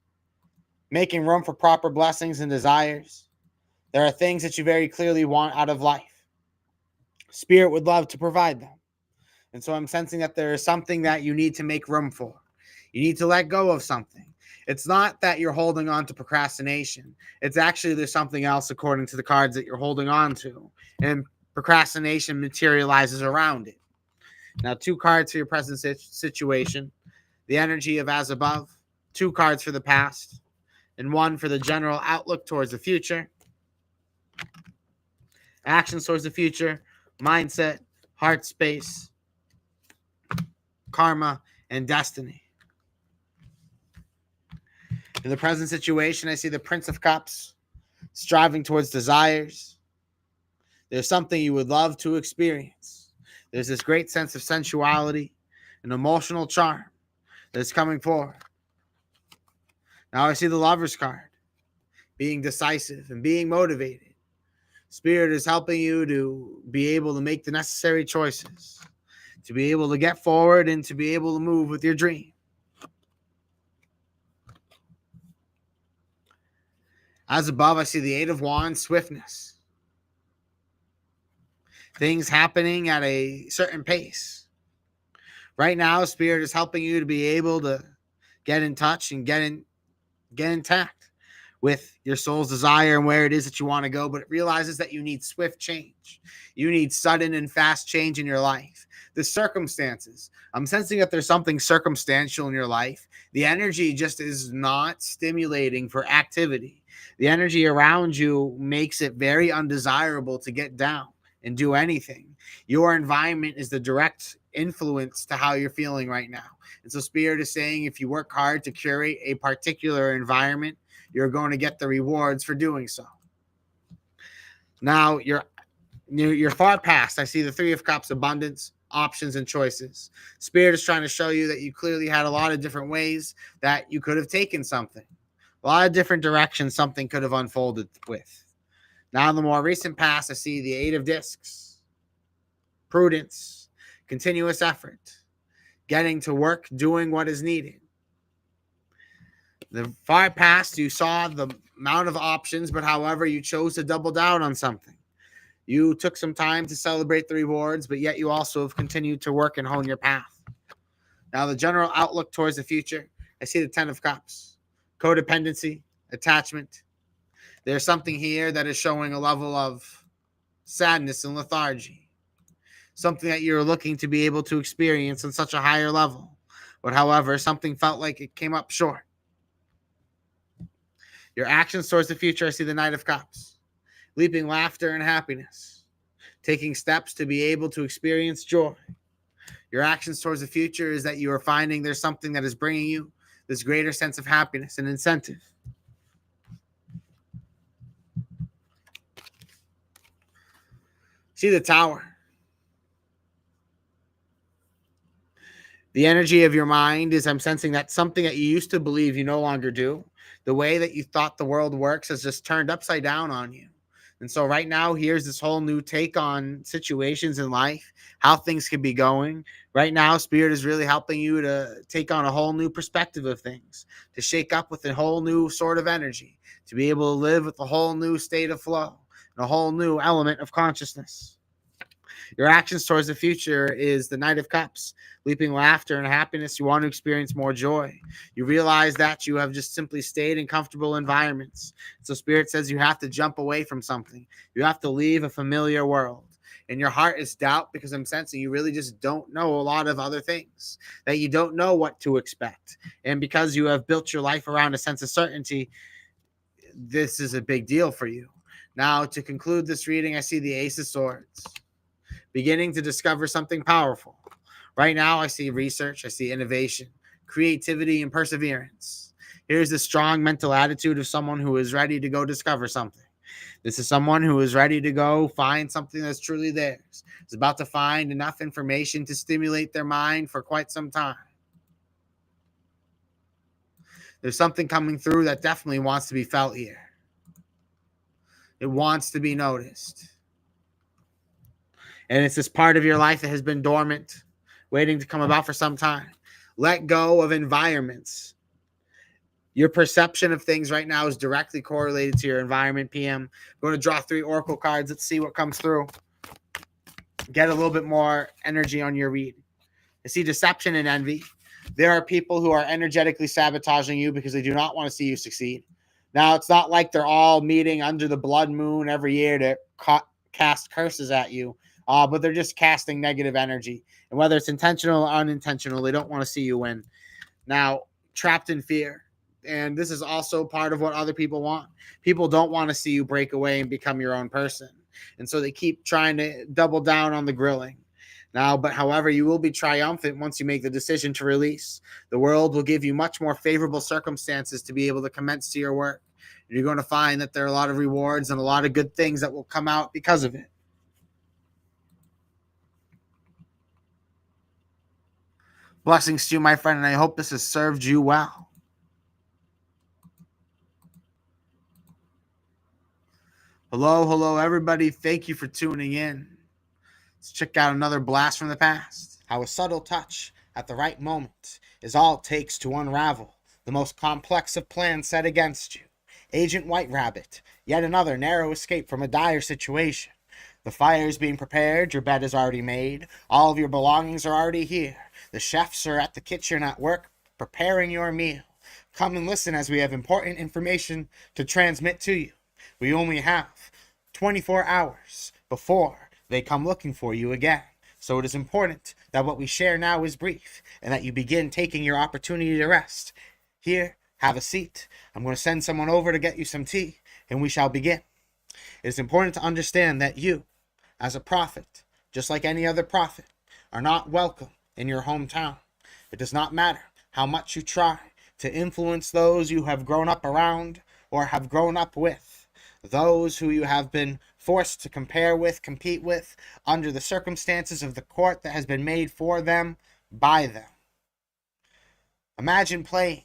making room for proper blessings and desires. There are things that you very clearly want out of life. Spirit would love to provide them. And so I'm sensing that there is something that you need to make room for. You need to let go of something. It's not that you're holding on to procrastination. It's actually there's something else according to the cards that you're holding on to. And procrastination materializes around it. Now, 2 cards for your present situation. The energy of as above. 2 cards for the past. And 1 for the general outlook towards the future. Actions towards the future. Mindset. Heart space. Karma and destiny. In the present situation, I see the Prince of Cups striving towards desires. There's something you would love to experience. There's this great sense of sensuality and emotional charm that's coming forward. Now I see the Lover's card, being decisive and being motivated. Spirit is helping you to be able to make the necessary choices, to be able to get forward and to be able to move with your dream. As above, I see the Eight of Wands, swiftness. Things happening at a certain pace. Right now, Spirit is helping you to be able to get in touch and get intact with your soul's desire and where it is that you want to go, but it realizes that you need swift change. You need sudden and fast change in your life. The circumstances. I'm sensing that there's something circumstantial in your life. The energy just is not stimulating for activity. The energy around you makes it very undesirable to get down and do anything. Your environment is the direct influence to how you're feeling right now. And so Spirit is saying if you work hard to curate a particular environment, you're going to get the rewards for doing so. Now, you're far past. I see the Three of Cups, abundance, options and choices. Spirit is trying to show you that you clearly had a lot of different ways that you could have taken something, a lot of different directions something could have unfolded with. Now, in the more recent past, I see the Eight of Discs, prudence, continuous effort, getting to work, doing what is needed. The far past, you saw the amount of options, but however, you chose to double down on something. You took some time to celebrate the rewards, but yet you also have continued to work and hone your path. Now, the general outlook towards the future, I see the Ten of Cups, codependency, attachment. There's something here that is showing a level of sadness and lethargy, something that you're looking to be able to experience on such a higher level. But however, something felt like it came up short. Your actions towards the future, I see the Knight of Cups, leaping laughter and happiness, taking steps to be able to experience joy. Your actions towards the future is that you are finding there's something that is bringing you this greater sense of happiness and incentive. See the Tower. The energy of your mind is, I'm sensing that something that you used to believe you no longer do. The way that you thought the world works has just turned upside down on you. And so right now, here's this whole new take on situations in life, how things can be going. Right now, Spirit is really helping you to take on a whole new perspective of things, to shake up with a whole new sort of energy, to be able to live with a whole new state of flow, and a whole new element of consciousness. Your actions towards the future is the Knight of Cups, leaping laughter and happiness. You want to experience more joy. You realize that you have just simply stayed in comfortable environments. So Spirit says you have to jump away from something. You have to leave a familiar world. And your heart is doubt because I'm sensing you really just don't know a lot of other things, that you don't know what to expect. And because you have built your life around a sense of certainty, this is a big deal for you. Now, to conclude this reading, I see the Ace of Swords, beginning to discover something powerful. Right now, I see research, I see innovation, creativity, and perseverance. Here's the strong mental attitude of someone who is ready to go discover something. This is someone who is ready to go find something that's truly theirs. Is about to find enough information to stimulate their mind for quite some time. There's something coming through that definitely wants to be felt here. It wants to be noticed. And it's this part of your life that has been dormant, waiting to come about for some time. Let go of environments. Your perception of things right now is directly correlated to your environment, PM. I'm going to draw 3 oracle cards. Let's see what comes through. Get a little bit more energy on your read. I see deception and envy. There are people who are energetically sabotaging you because they do not want to see you succeed. Now, it's not like they're all meeting under the blood moon every year to cast curses at you. But they're just casting negative energy. And whether it's intentional or unintentional, they don't want to see you win. Now, trapped in fear. And this is also part of what other people want. People don't want to see you break away and become your own person. And so they keep trying to double down on the grilling. Now, but however, you will be triumphant once you make the decision to release. The world will give you much more favorable circumstances to be able to commence to your work. And you're going to find that there are a lot of rewards and a lot of good things that will come out because of it. Blessings to you, my friend, and I hope this has served you well. Hello, everybody. Thank you for tuning in. Let's check out another blast from the past. How a subtle touch at the right moment is all it takes to unravel the most complex of plans set against you. Agent White Rabbit, yet another narrow escape from a dire situation. The fire is being prepared, your bed is already made, all of your belongings are already here. The chefs are at the kitchen at work, preparing your meal. Come and listen as we have important information to transmit to you. We only have 24 hours before they come looking for you again. So it is important that what we share now is brief and that you begin taking your opportunity to rest. Here, have a seat. I'm going to send someone over to get you some tea, and we shall begin. It is important to understand that you, as a prophet, just like any other prophet, are not welcome in your hometown. It does not matter how much you try to influence those you have grown up around or have grown up with. those who you have been forced to compare with, compete with, under the circumstances of the court that has been made for them by them. Imagine playing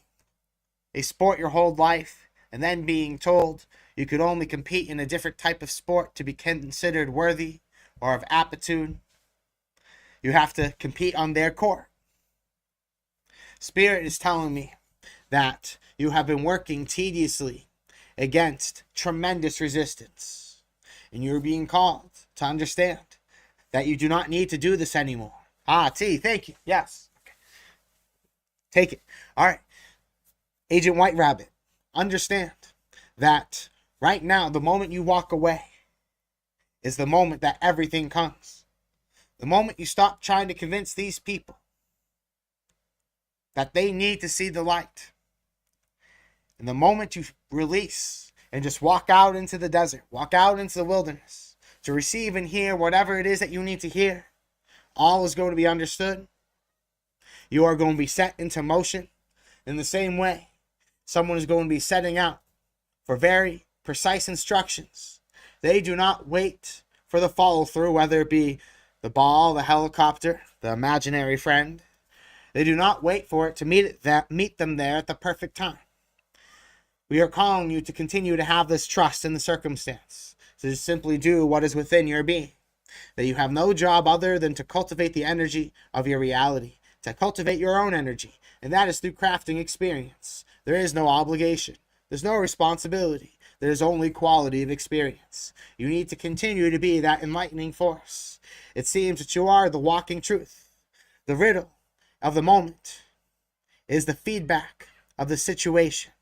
a sport your whole life and then being told you could only compete in a different type of sport to be considered worthy or of aptitude. You have to compete on their court. Spirit is telling me that you have been working tediously against tremendous resistance. And you're being called to understand that you do not need to do this anymore. T, thank you. Yes. Okay. Take it. All right. Agent White Rabbit, understand that right now, the moment you walk away is the moment that everything comes. The moment you stop trying to convince these people that they need to see the light. And the moment you release and just walk out into the desert, walk out into the wilderness to receive and hear whatever it is that you need to hear, all is going to be understood. You are going to be set into motion in the same way. Someone is going to be setting out for very precise instructions. They do not wait for the follow through, whether it be the ball, the helicopter, the imaginary friend. They do not wait for it to meet them there at the perfect time. We are calling you to continue to have this trust in the circumstance, to just simply do what is within your being. That you have no job other than to cultivate the energy of your reality, to cultivate your own energy, and that is through crafting experience. There is no obligation. There's no responsibility. There's only quality of experience. You need to continue to be that enlightening force. It seems that you are the walking truth. The riddle of the moment is the feedback of the situation.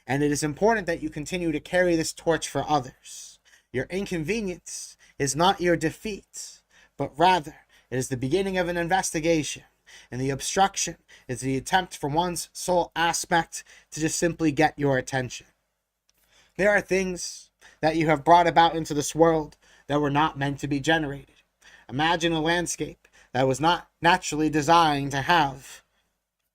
And it is important that you continue to carry this torch for others. Your inconvenience is not your defeat, but rather it is the beginning of an investigation. And the obstruction is the attempt from one's sole aspect to just simply get your attention. There are things that you have brought about into this world that were not meant to be generated. Imagine a landscape that was not naturally designed to have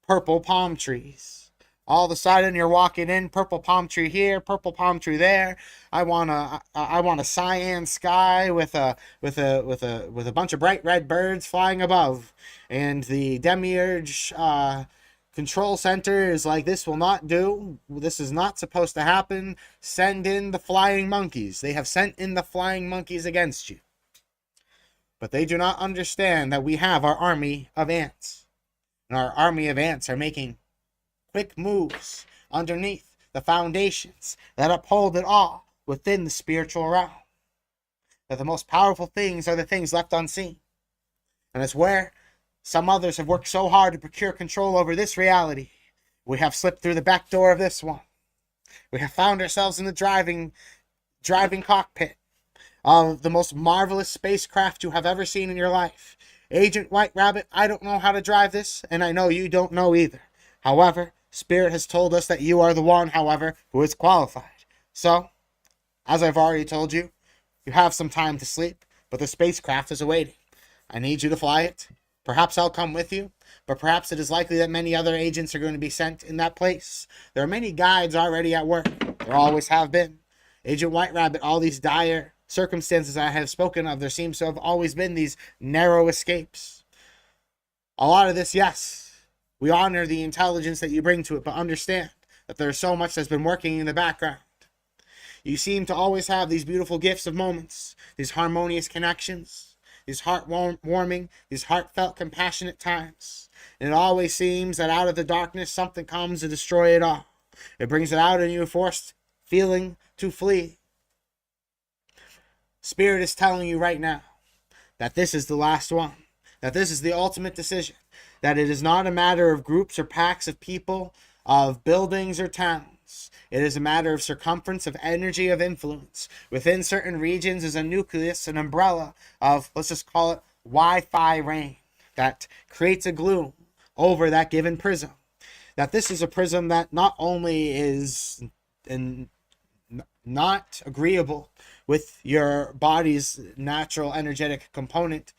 purple palm trees. All of a sudden you're walking in, purple palm tree here, purple palm tree there. I want a cyan sky with a bunch of bright red birds flying above. And the Demiurge control center is like, this will not do. This is not supposed to happen. Send in the flying monkeys. They have sent in the flying monkeys against you. But they do not understand that we have our army of ants. And our army of ants are making quick moves underneath the foundations that uphold it all within the spiritual realm. That the most powerful things are the things left unseen. And it's where some others have worked so hard to procure control over this reality. We have slipped through the back door of this one. We have found ourselves in the driving cockpit of the most marvelous spacecraft you have ever seen in your life. Agent White Rabbit, I don't know how to drive this, and I know you don't know either. However, Spirit has told us that you are the one, however, who is qualified. So, as I've already told you, you have some time to sleep, but the spacecraft is awaiting. I need you to fly it. Perhaps I'll come with you, but perhaps it is likely that many other agents are going to be sent in that place. There are many guides already at work. There always have been. Agent White Rabbit, all these dire circumstances I have spoken of, there seems to have always been these narrow escapes. A lot of this, yes, we honor the intelligence that you bring to it, but understand that there's so much that's been working in the background. You seem to always have these beautiful gifts of moments, these harmonious connections, these heart-warming, these heartfelt, compassionate times. And it always seems that out of the darkness, something comes to destroy it all. It brings it out and you're forced feeling to flee. Spirit is telling you right now that this is the last one, that this is the ultimate decision, that it is not a matter of groups or packs of people, of buildings or towns. It is a matter of circumference, of energy, of influence. Within certain regions is a nucleus, an umbrella of, let's just call it Wi-Fi rain, that creates a gloom over that given prism. That this is a prism that not only is not agreeable with your body's natural energetic component,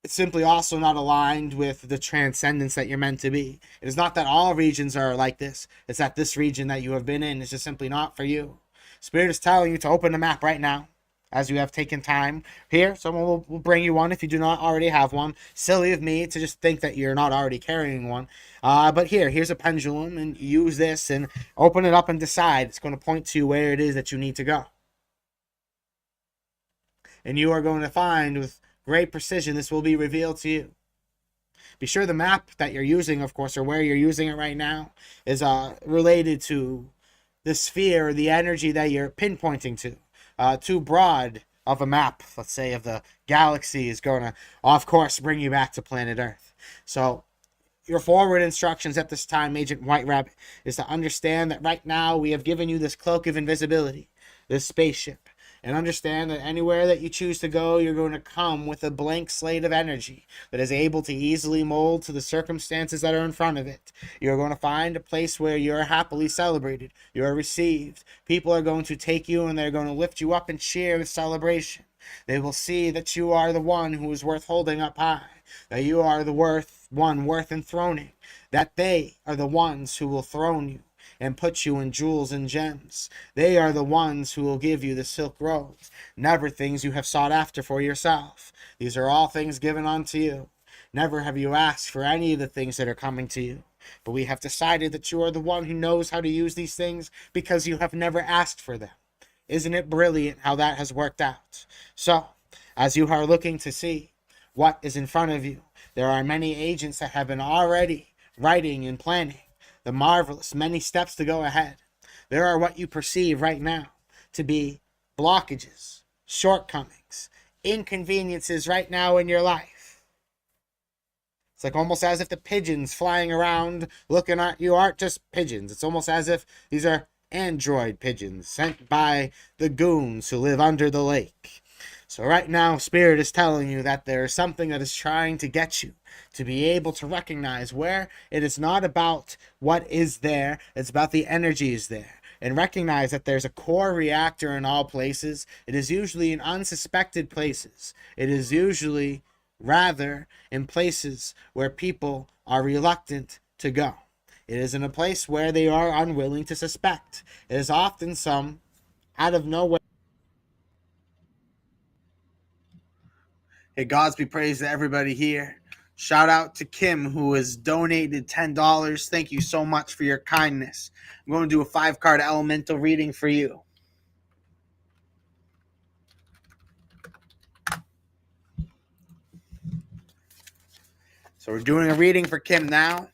it's simply also not aligned with the transcendence that you're meant to be. It is not that all regions are like this. It's that this region that you have been in is just simply not for you. Spirit is telling you to open the map right now, as you have taken time here. Someone will bring you one if you do not already have one. Silly of me to just think that you're not already carrying one. But here's a pendulum, and use this and open it up and decide. It's going to point to you where it is that you need to go. And you are going to find with great precision this will be revealed to you. Be sure the map that you're using, of course, or where you're using it right now, is related to the sphere or the energy that you're pinpointing to. Too broad of a map, let's say, of the galaxy is going to, of course, bring you back to planet Earth. So your forward instructions at this time, Agent White Rabbit, is to understand that right now we have given you this cloak of invisibility, this spaceship. And understand that anywhere that you choose to go, you're going to come with a blank slate of energy that is able to easily mold to the circumstances that are in front of it. You're going to find a place where you're happily celebrated. You're received. People are going to take you and they're going to lift you up and cheer with celebration. They will see that you are the one who is worth holding up high, that you are the worth enthroning, that they are the ones who will throne you and put you in jewels and gems. They are the ones who will give you the silk robes, never things you have sought after for yourself. These are all things given unto you. Never have you asked for any of the things that are coming to you. But we have decided that you are the one who knows how to use these things because you have never asked for them. Isn't it brilliant how that has worked out? So, as you are looking to see what is in front of you, there are many agents that have been already writing and planning the marvelous many steps to go ahead. There are what you perceive right now to be blockages, shortcomings, inconveniences right now in your life. It's like almost as if the pigeons flying around looking at you aren't just pigeons. It's almost as if these are android pigeons sent by the goons who live under the lake. So right now, Spirit is telling you that there is something that is trying to get you to be able to recognize where it is not about what is there, it's about the energies there. And recognize that there's a core reactor in all places. It is usually in unsuspected places. It is usually rather in places where people are reluctant to go. It is in a place where they are unwilling to suspect. It is often some out of nowhere. Hey, Gods be praised to everybody here. Shout out to Kim, who has donated $10. Thank you so much for your kindness. I'm going to do a 5-card elemental reading for you. So we're doing a reading for Kim now.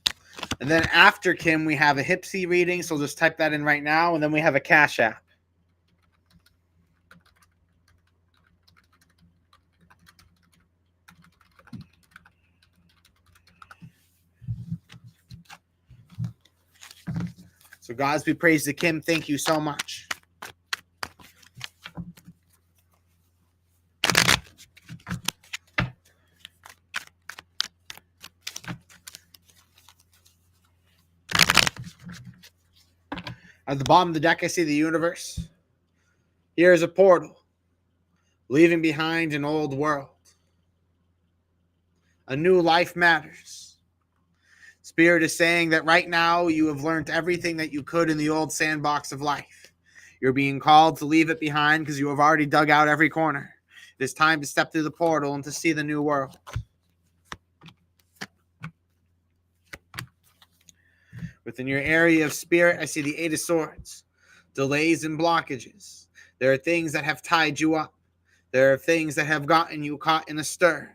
And then after Kim, we have a Hipsy reading. So just type that in right now. And then we have a Cash App. So Gods be praised to Kim. Thank you so much. At the bottom of the deck, I see the universe. Here is a portal, leaving behind an old world. A new life matters. Spirit is saying that right now you have learned everything that you could in the old sandbox of life. You're being called to leave it behind because you have already dug out every corner. It is time to step through the portal and to see the new world. Within your area of spirit, I see the Eight of Swords. Delays and blockages. There are things that have tied you up. There are things that have gotten you caught in a stir.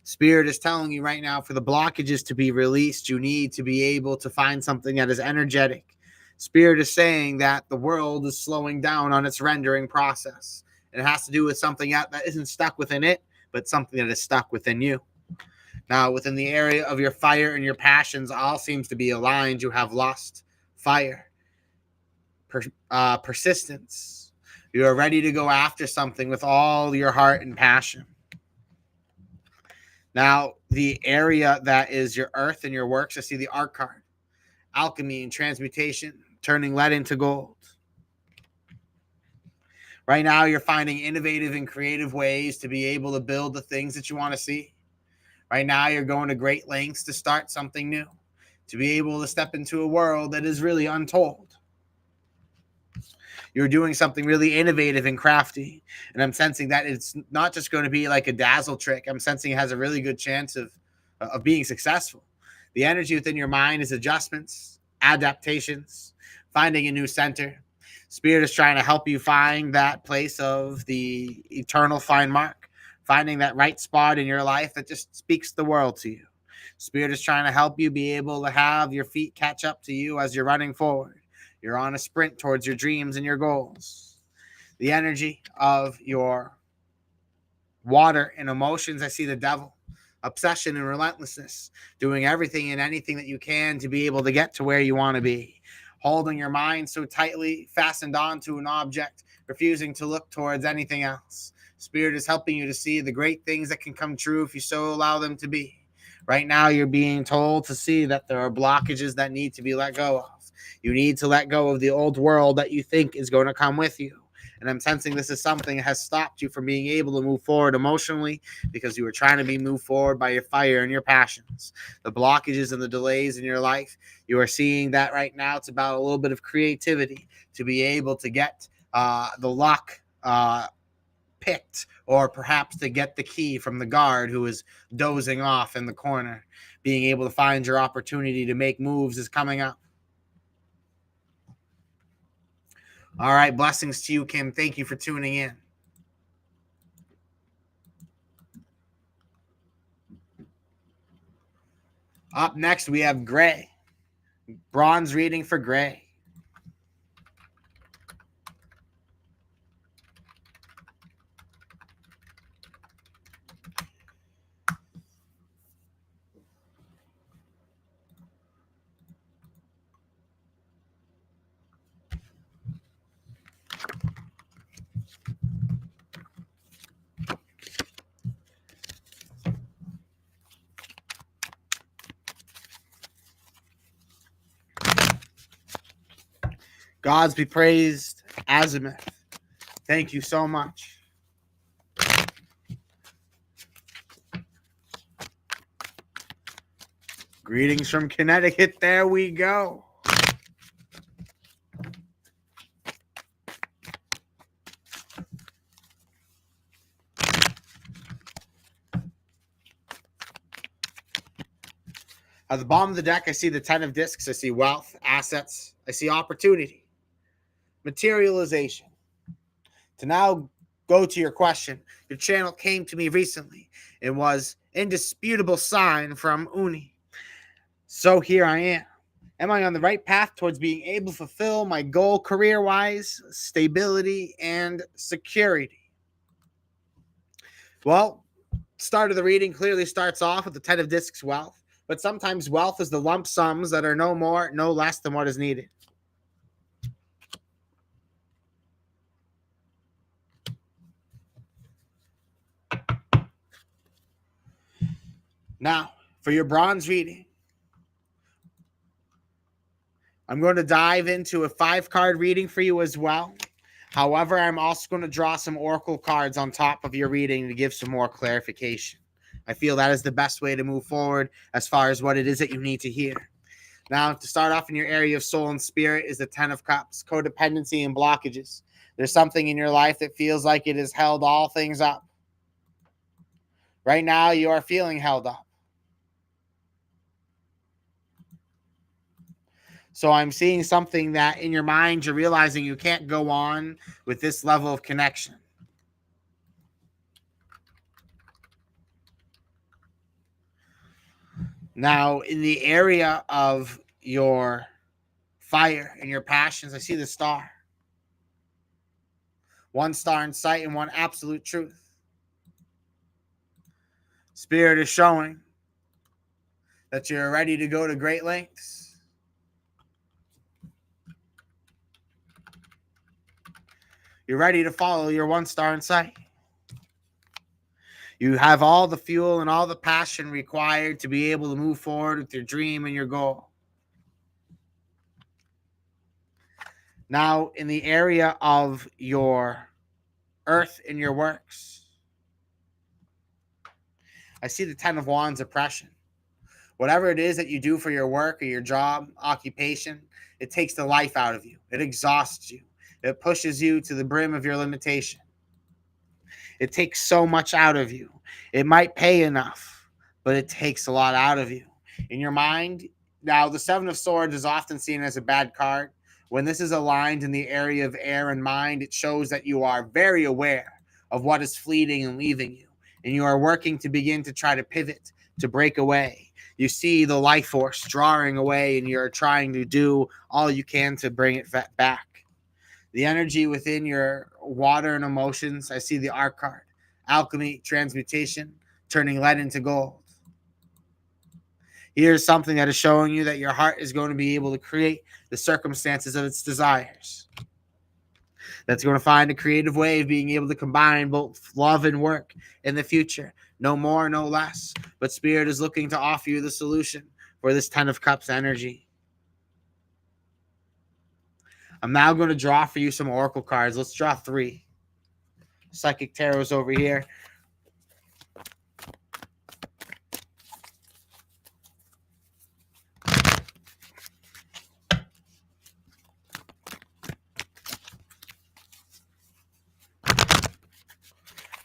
Spirit is telling you right now, for the blockages to be released, you need to be able to find something that is energetic. Spirit is saying that the world is slowing down on its rendering process. It has to do with something that isn't stuck within it, but something that is stuck within you. Now, within the area of your fire and your passions, all seems to be aligned. You have lust, fire, persistence. You are ready to go after something with all your heart and passion. Now, the area that is your earth and your works, I see the Arc card. Alchemy and transmutation, turning lead into gold. Right now, you're finding innovative and creative ways to be able to build the things that you want to see. Right now, you're going to great lengths to start something new, to be able to step into a world that is really untold. You're doing something really innovative and crafty. And I'm sensing that it's not just going to be like a dazzle trick. I'm sensing it has a really good chance of being successful. The energy within your mind is adjustments, adaptations, finding a new center. Spirit is trying to help you find that place of the eternal fine mark, finding that right spot in your life that just speaks the world to you. Spirit is trying to help you be able to have your feet catch up to you as you're running forward. You're on a sprint towards your dreams and your goals. The energy of your water and emotions, I see the devil. Obsession and relentlessness, doing everything and anything that you can to be able to get to where you want to be. Holding your mind so tightly fastened onto an object, refusing to look towards anything else. Spirit is helping you to see the great things that can come true if you so allow them to be. Right now, you're being told to see that there are blockages that need to be let go of. You need to let go of the old world that you think is going to come with you. And I'm sensing this is something that has stopped you from being able to move forward emotionally because you were trying to be moved forward by your fire and your passions. The blockages and the delays in your life, you are seeing that right now. It's about a little bit of creativity to be able to get the lock picked, or perhaps to get the key from the guard who is dozing off in the corner. Being able to find your opportunity to make moves is coming up. All right, blessings to you, Kim. Thank you for tuning in. Up next, we have Gray. Bronze reading for Gray. Gods be praised, Azimuth. Thank you so much. Greetings from Connecticut. There we go. At the bottom of the deck, I see the 10 of discs. I see wealth, assets. I see opportunity. Materialization. To now go to your question, your channel came to me recently. It was indisputable sign from Uni. So here I am. Am I on the right path towards being able to fulfill my goal career-wise, stability, and security? Well, start of the reading clearly starts off with the 10 of discs, wealth. But sometimes wealth is the lump sums that are no more, no less than what is needed. Now, for your bronze reading, I'm going to dive into a 5-card reading for you as well. However, I'm also going to draw some oracle cards on top of your reading to give some more clarification. I feel that is the best way to move forward as far as what it is that you need to hear. Now, to start off in your area of soul and spirit is the 10 of Cups, codependency and blockages. There's something in your life that feels like it has held all things up. Right now, you are feeling held up. So I'm seeing something that in your mind, you're realizing you can't go on with this level of connection. Now, in the area of your fire and your passions, I see the star. 1 star in sight and 1 absolute truth. Spirit is showing that you're ready to go to great lengths. You're ready to follow your 1 star in sight. You have all the fuel and all the passion required to be able to move forward with your dream and your goal. Now, in the area of your earth and your works, I see the 10 of Wands, oppression. Whatever it is that you do for your work or your job, occupation, it takes the life out of you. It exhausts you. It pushes you to the brim of your limitation. It takes so much out of you. It might pay enough, but it takes a lot out of you. In your mind, now the Seven of Swords is often seen as a bad card. When this is aligned in the area of air and mind, it shows that you are very aware of what is fleeting and leaving you. And you are working to begin to try to pivot, to break away. You see the life force drawing away, and you're trying to do all you can to bring it back. The energy within your water and emotions, I see the Arc card. Alchemy, transmutation, turning lead into gold. Here's something that is showing you that your heart is going to be able to create the circumstances of its desires. That's going to find a creative way of being able to combine both love and work in the future. No more, no less. But Spirit is looking to offer you the solution for this 10 of Cups energy. I'm now going to draw for you some Oracle cards. Let's draw 3. Psychic Tarot's over here.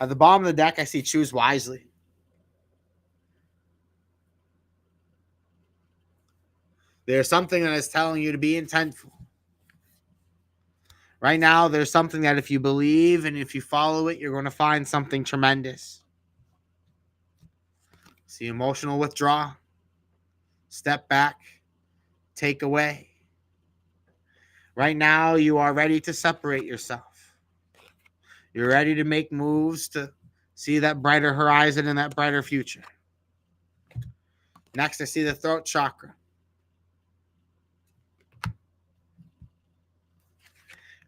At the bottom of the deck, I see choose wisely. There's something that is telling you to be intentful. Right now, there's something that if you believe and if you follow it, you're going to find something tremendous. See emotional withdrawal. Step back. Take away. Right now, you are ready to separate yourself. You're ready to make moves to see that brighter horizon and that brighter future. Next, I see the throat chakra.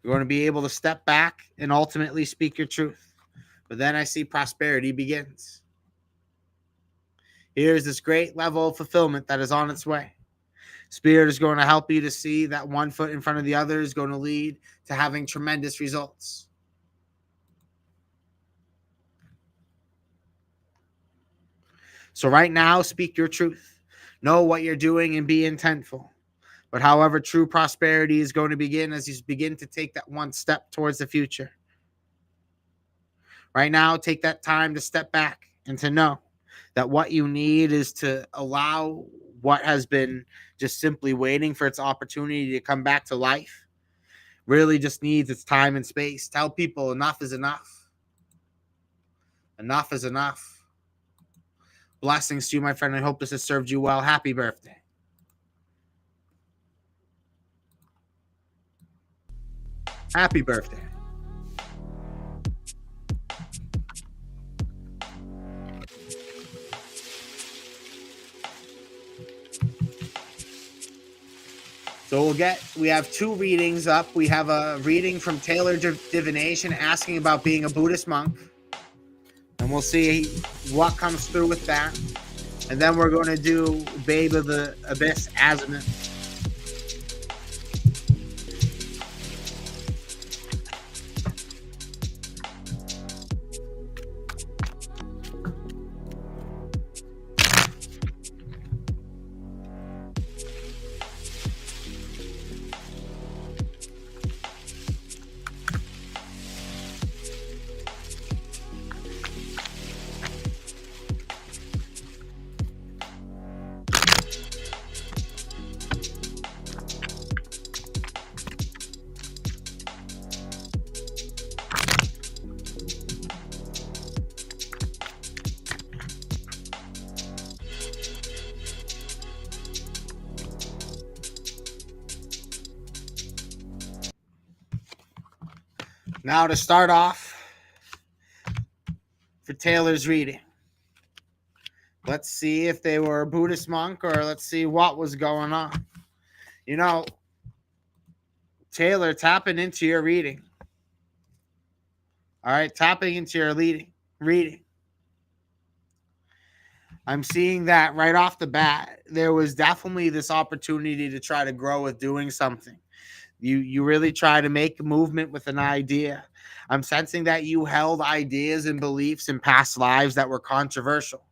You're going to be able to step back and ultimately speak your truth. But then I see prosperity begins. Here's this great level of fulfillment that is on its way. Spirit is going to help you to see that one foot in front of the other is going to lead to having tremendous results. So right now, speak your truth. Know what you're doing and be intentful. But however, true prosperity is going to begin as you begin to take that one step towards the future. Right now, take that time to step back and to know that what you need is to allow what has been just simply waiting for its opportunity to come back to life. Really just needs its time and space. Tell people enough is enough. Enough is enough. Blessings to you, my friend. I hope this has served you well. Happy birthday. Happy birthday. So we have 2 readings up. We have a reading from Taylor Divination asking about being a Buddhist monk. And we'll see what comes through with that. And then we're going to do Babe of the Abyss Azimuth. Now to start off for Taylor's reading. Let's see if they were a Buddhist monk or let's see what was going on. You know, Taylor, tapping into your reading. All right, tapping into your reading. I'm seeing that right off the bat. There was definitely this opportunity to try to grow with doing something. You really try to make a movement with an idea. I'm sensing that you held ideas and beliefs in past lives that were controversial.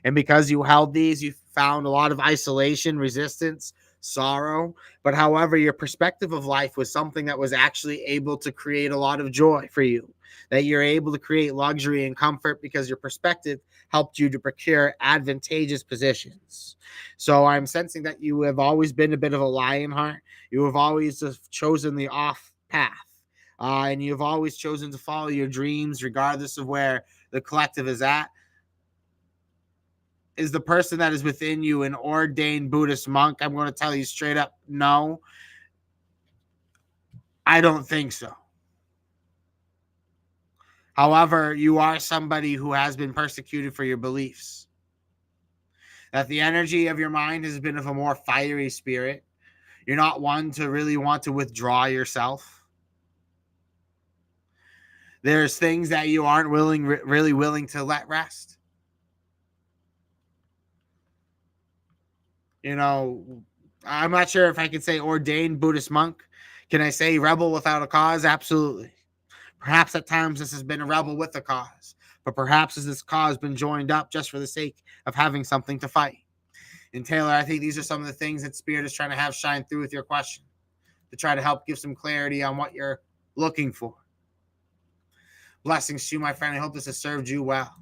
And because you held these, you found a lot of isolation, resistance, sorrow, but however, your perspective of life was something that was actually able to create a lot of joy for you, that you're able to create luxury and comfort because your perspective helped you to procure advantageous positions. So I'm sensing that you have always been a bit of a lionheart. You have always chosen the off path. And you've always chosen to follow your dreams regardless of where the collective is at. Is the person that is within you an ordained Buddhist monk? I'm going to tell you straight up, no. I don't think so. However, you are somebody who has been persecuted for your beliefs. That the energy of your mind has been of a more fiery spirit. You're not one to really want to withdraw yourself. There's things that you aren't really willing to let rest. You know, I'm not sure if I could say ordained Buddhist monk. Can I say rebel without a cause? Absolutely. Perhaps at times this has been a rebel with a cause, but perhaps has this cause been joined up just for the sake of having something to fight? And Taylor, I think these are some of the things that Spirit is trying to have shine through with your question to try to help give some clarity on what you're looking for. Blessings to you, my friend. I hope this has served you well.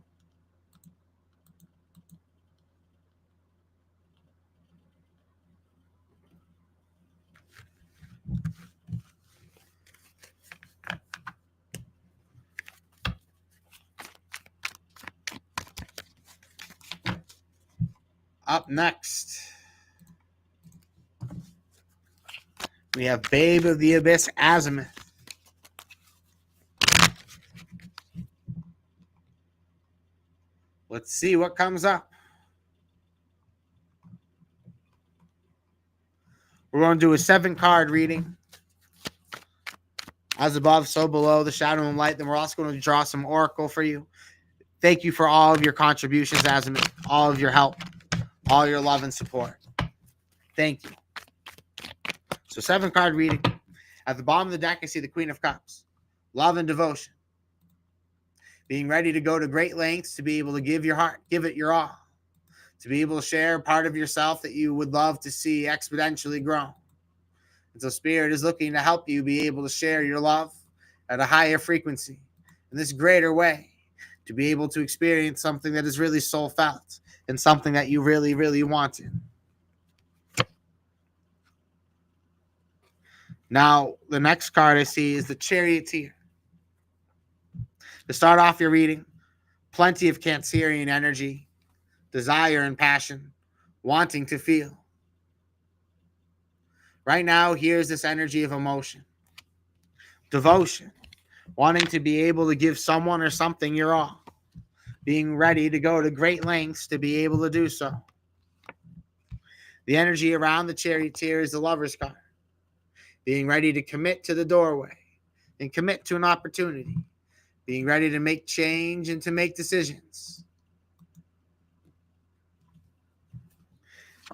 Up next, we have Babe of the Abyss, Azimuth. Let's see what comes up. We're going to do a 7-card reading. As above, so below, the shadow and light. Then we're also going to draw some oracle for you. Thank you for all of your contributions, Azimuth, all of your help, all your love and support. Thank you. So 7-card reading. At the bottom of the deck, I see the Queen of Cups. Love and devotion. Being ready to go to great lengths to be able to give your heart, give it your all. To be able to share part of yourself that you would love to see exponentially grow. And so Spirit is looking to help you be able to share your love at a higher frequency in this greater way. To be able to experience something that is really soul felt and something that you really, really wanted. Now, the next card I see is the Charioteer. To start off your reading, plenty of Cancerian energy, desire and passion, wanting to feel. Right now, here's this energy of emotion, devotion, wanting to be able to give someone or something your all, being ready to go to great lengths to be able to do so. The energy around the Charioteer is the Lover's card, being ready to commit to the doorway and commit to an opportunity, being ready to make change and to make decisions.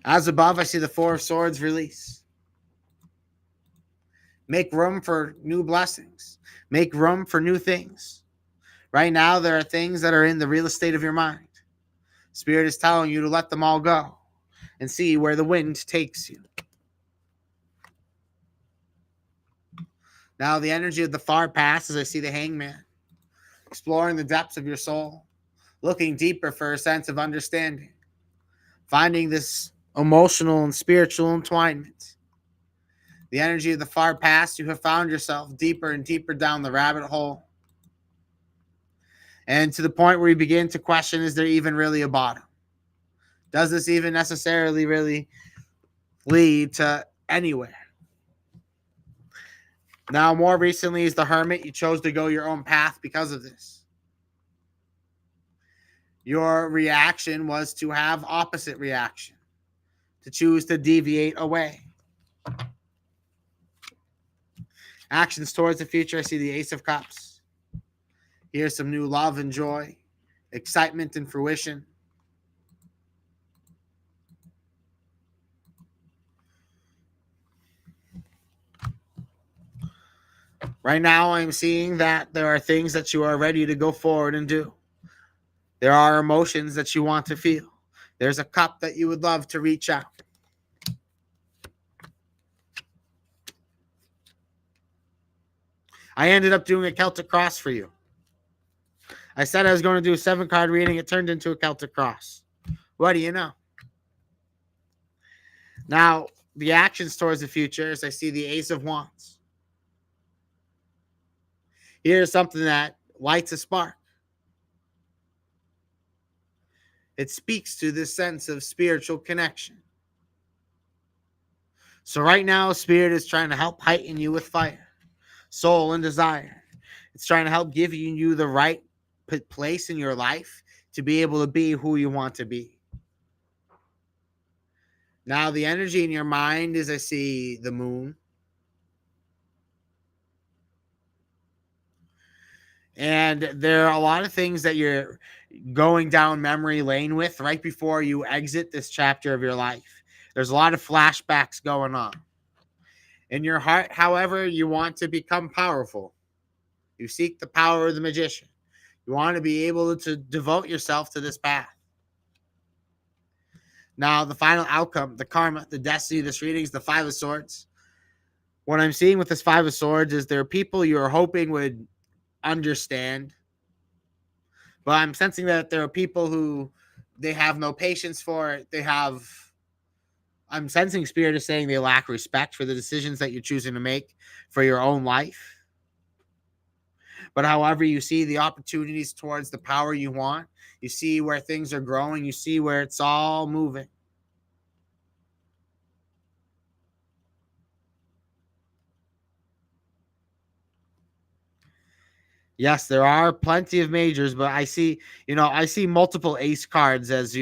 As above, I see the Four of Swords, release. Make room for new blessings. Make room for new things. Right now, there are things that are in the real estate of your mind. Spirit is telling you to let them all go and see where the wind takes you. Now, the energy of the far past, as I see the Hangman, exploring the depths of your soul, looking deeper for a sense of understanding, finding this emotional and spiritual entwinement. The energy of the far past, you have found yourself deeper and deeper down the rabbit hole. And to the point where you begin to question, is there even really a bottom? Does this even necessarily really lead to anywhere? Now, more recently is the Hermit. You chose to go your own path because of this. Your reaction was to have opposite reaction, to choose to deviate away. Actions towards the future, I see the Ace of Cups. Here's some new love and joy, excitement and fruition. Right now, I'm seeing that there are things that you are ready to go forward and do. There are emotions that you want to feel. There's a cup that you would love to reach out. I ended up doing a Celtic cross for you. I said I was going to do a 7-card reading. It turned into a Celtic cross. What do you know? Now, the actions towards the future is I see the Ace of Wands. Here's something that lights a spark. It speaks to this sense of spiritual connection. So right now, Spirit is trying to help heighten you with fire, soul, and desire. It's trying to help give you the right place in your life to be able to be who you want to be. Now, the energy in your mind is I see the moon. And there are a lot of things that you're going down memory lane with right before you exit this chapter of your life. There's a lot of flashbacks going on. In your heart, however, you want to become powerful. You seek the power of the magician. You want to be able to devote yourself to this path. Now, the final outcome, the karma, the destiny of this reading is the Five of Swords. What I'm seeing with this Five of Swords is there are people you are hoping would understand. But I'm sensing that there are people who they have no patience for it. I'm sensing Spirit is saying they lack respect for the decisions that you're choosing to make for your own life. But however you see the opportunities towards the power you want, you see where things are growing, you see where it's all moving. Yes, there are plenty of majors, but I see multiple ace cards as,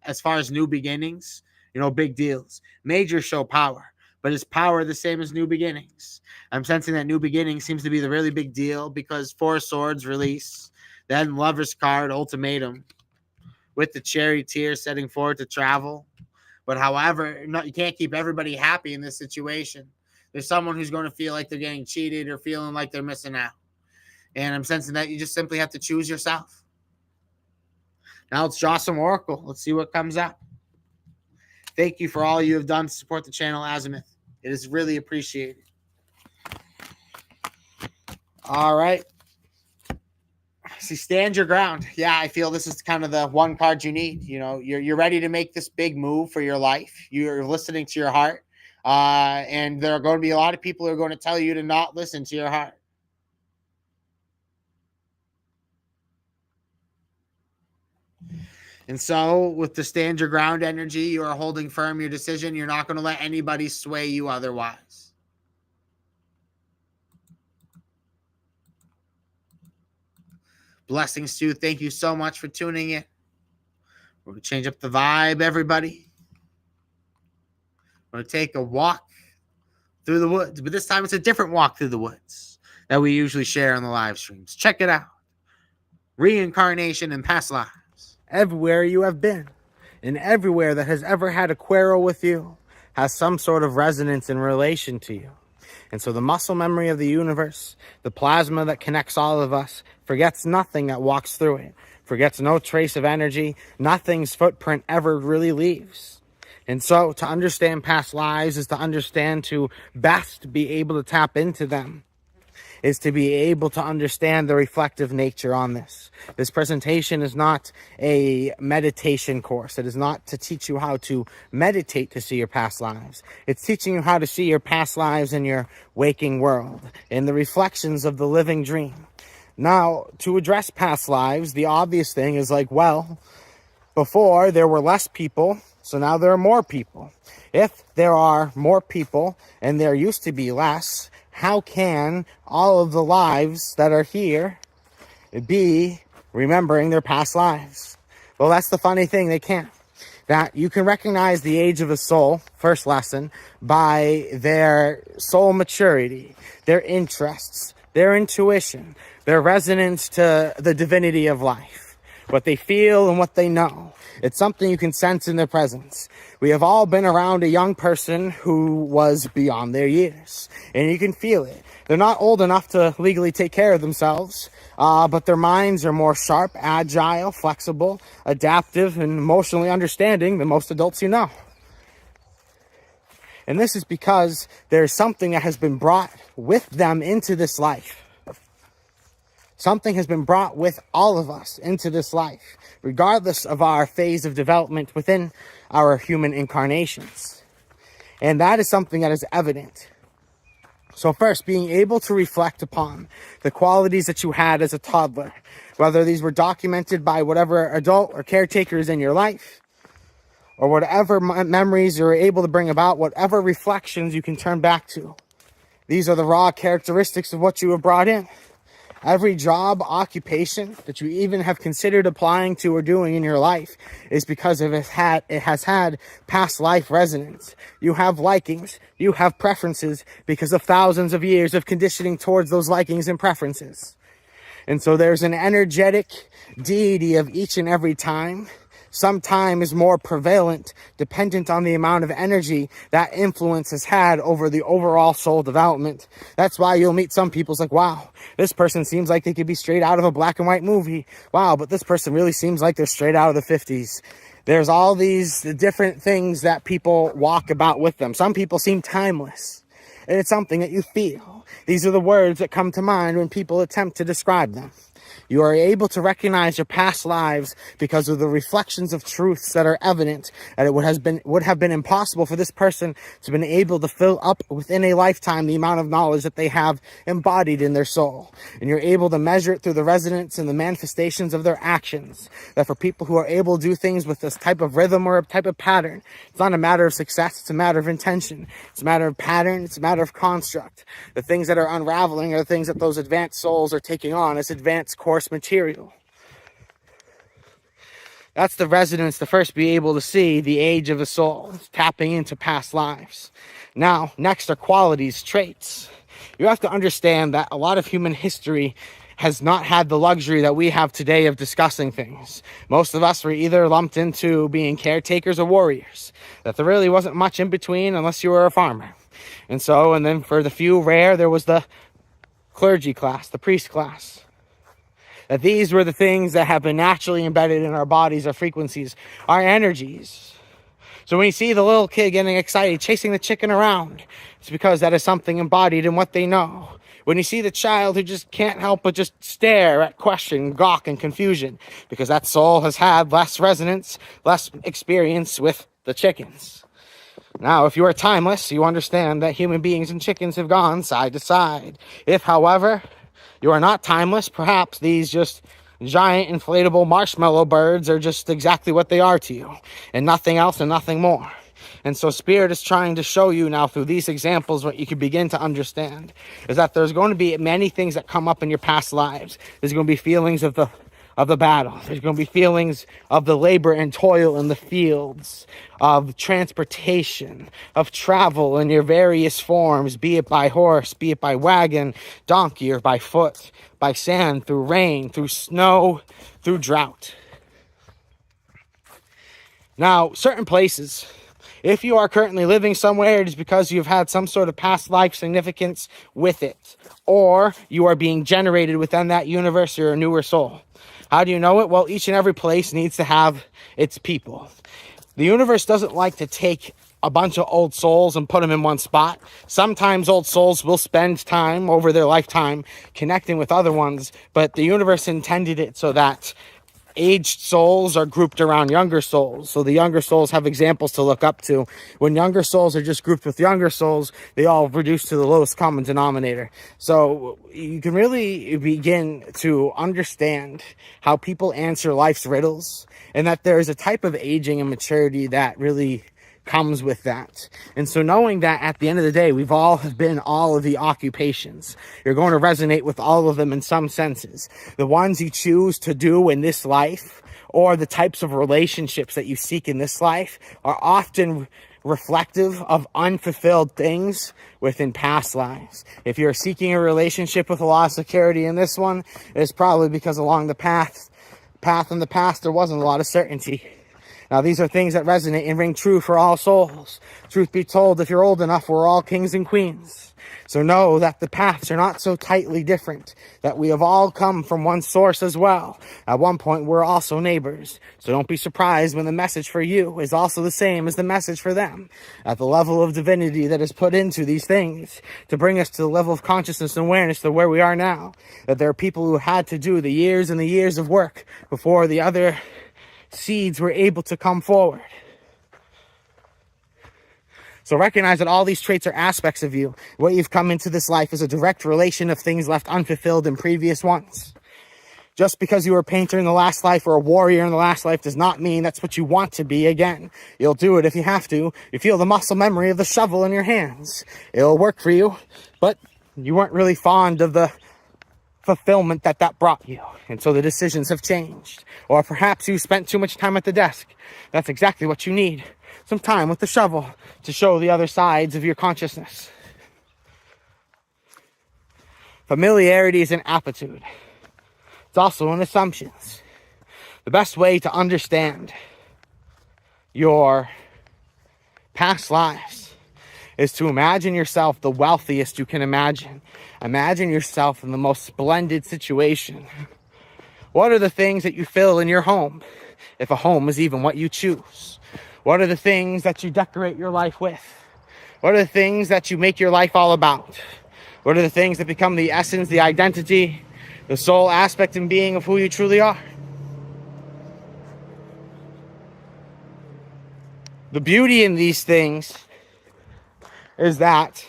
as far as new beginnings, big deals. Majors show power, but is power the same as new beginnings? I'm sensing that new beginnings seems to be the really big deal because Four of Swords release, then Lover's card, ultimatum, with the charioteer setting forward to travel. But however, you can't keep everybody happy in this situation. There's someone who's going to feel like they're getting cheated or feeling like they're missing out. And I'm sensing that you just simply have to choose yourself. Now let's draw some oracle. Let's see what comes up. Thank you for all you have done to support the channel, Azimuth. It is really appreciated. All right. See, stand your ground. Yeah, I feel this is kind of the one card you need. You're ready to make this big move for your life. You're listening to your heart. And there are going to be a lot of people who are going to tell you to not listen to your heart. And so with the stand your ground energy, you are holding firm your decision. You're not going to let anybody sway you otherwise. Blessings to you. Thank you so much for tuning in. We're going to change up the vibe, everybody. We're going to take a walk through the woods, but this time it's a different walk through the woods that we usually share on the live streams. Check it out. Reincarnation and past lives. Everywhere you have been, and everywhere that has ever had a quarrel with you, has some sort of resonance in relation to you. And so the muscle memory of the universe, the plasma that connects all of us, forgets nothing that walks through it, forgets no trace of energy, nothing's footprint ever really leaves. And so to understand past lives is to understand to best be able to tap into them, is to be able to understand the reflective nature on this. This presentation is not a meditation course. It is not to teach you how to meditate to see your past lives. It's teaching you how to see your past lives in your waking world, in the reflections of the living dream. Now, to address past lives, the obvious thing is before there were less people, so now there are more people. If there are more people and there used to be less, how can all of the lives that are here be remembering their past lives? Well, that's the funny thing. They can't. That you can recognize the age of a soul, first lesson, by their soul maturity, their interests, their intuition, their resonance to the divinity of life, what they feel and what they know. It's something you can sense in their presence. We have all been around a young person who was beyond their years, and you can feel it. They're not old enough to legally take care of themselves, but their minds are more sharp, agile, flexible, adaptive, and emotionally understanding than most adults you know. And this is because there's something that has been brought with them into this life. Something has been brought with all of us into this life, regardless of our phase of development within our human incarnations. And that is something that is evident. So first, being able to reflect upon the qualities that you had as a toddler, whether these were documented by whatever adult or caretakers in your life, or whatever memories you're able to bring about, whatever reflections you can turn back to. These are the raw characteristics of what you were brought in. Every job, occupation that you even have considered applying to or doing in your life is because it has had past life resonance. You have likings, you have preferences because of thousands of years of conditioning towards those likings and preferences. And so there's an energetic deity of each and every time. Some time is more prevalent, dependent on the amount of energy that influence has had over the overall soul development. That's why you'll meet some people, it's like, wow, this person seems like they could be straight out of a black and white movie. Wow, but this person really seems like they're straight out of the 50s. There's all these different things that people walk about with them. Some people seem timeless, and it's something that you feel. These are the words that come to mind when people attempt to describe them. You are able to recognize your past lives because of the reflections of truths that are evident, and it would have been impossible for this person to have been able to fill up within a lifetime the amount of knowledge that they have embodied in their soul. And you're able to measure it through the resonance and the manifestations of their actions. That for people who are able to do things with this type of rhythm or a type of pattern, it's not a matter of success, it's a matter of intention. It's a matter of pattern, it's a matter of construct. The things that are unraveling are the things that those advanced souls are taking on as advanced course material. That's the resonance to first be able to see the age of a soul, tapping into past lives. Now, next are qualities, traits. You have to understand that a lot of human history has not had the luxury that we have today of discussing things. Most of us were either lumped into being caretakers or warriors. That there really wasn't much in between unless you were a farmer. And then for the few rare, there was the clergy class, the priest class. That these were the things that have been naturally embedded in our bodies, our frequencies, our energies. So when you see the little kid getting excited, chasing the chicken around, it's because that is something embodied in what they know. When you see the child who just can't help but just stare at question, gawk, and confusion, because that soul has had less resonance, less experience with the chickens. Now, if you are timeless, you understand that human beings and chickens have gone side to side. If, however, you are not timeless, perhaps these just giant inflatable marshmallow birds are just exactly what they are to you, and nothing else and nothing more. And so Spirit is trying to show you now through these examples what you can begin to understand is that there's going to be many things that come up in your past lives. There's going to be feelings of the battle. There's going to be feelings of the labor and toil in the fields, of transportation, of travel in your various forms, be it by horse, be it by wagon, donkey, or by foot, by sand, through rain, through snow, through drought. Now, certain places, if you are currently living somewhere, it is because you've had some sort of past life significance with it, or you are being generated within that universe or a newer soul. How do you know it? Well, each and every place needs to have its people. The universe doesn't like to take a bunch of old souls and put them in one spot. Sometimes old souls will spend time over their lifetime connecting with other ones, but the universe intended it so that aged souls are grouped around younger souls. So the younger souls have examples to look up to. When younger souls are just grouped with younger souls, they all reduce to the lowest common denominator. So you can really begin to understand how people answer life's riddles, and that there is a type of aging and maturity that really comes with that. And so knowing that at the end of the day, we've all been all of the occupations. You're going to resonate with all of them in some senses. The ones you choose to do in this life, or the types of relationships that you seek in this life, are often reflective of unfulfilled things within past lives. If you're seeking a relationship with a lot of security in this one, it's probably because along the path in the past, there wasn't a lot of certainty. Now, these are things that resonate and ring true for all souls. Truth be told, if you're old enough, we're all kings and queens. So know that the paths are not so tightly different, that we have all come from one source as well. At one point, we're also neighbors. So don't be surprised when the message for you is also the same as the message for them. At the level of divinity that is put into these things to bring us to the level of consciousness and awareness to where we are now, that there are people who had to do the years and the years of work before the other seeds were able to come forward. So recognize that all these traits are aspects of you. What you've come into this life is a direct relation of things left unfulfilled in previous ones. Just because you were a painter in the last life or a warrior in the last life does not mean that's what you want to be again. You'll do it if you have to. You feel the muscle memory of the shovel in your hands. It'll work for you, but you weren't really fond of the fulfillment that brought you. And so the decisions have changed. Or perhaps you spent too much time at the desk. That's exactly what you need. Some time with the shovel to show the other sides of your consciousness. Familiarity is an aptitude. It's also an assumption. The best way to understand your past lives is to imagine yourself the wealthiest you can imagine. Imagine yourself in the most splendid situation. What are the things that you fill in your home, if a home is even what you choose? What are the things that you decorate your life with? What are the things that you make your life all about? What are the things that become the essence, the identity, the soul aspect and being of who you truly are? The beauty in these things is that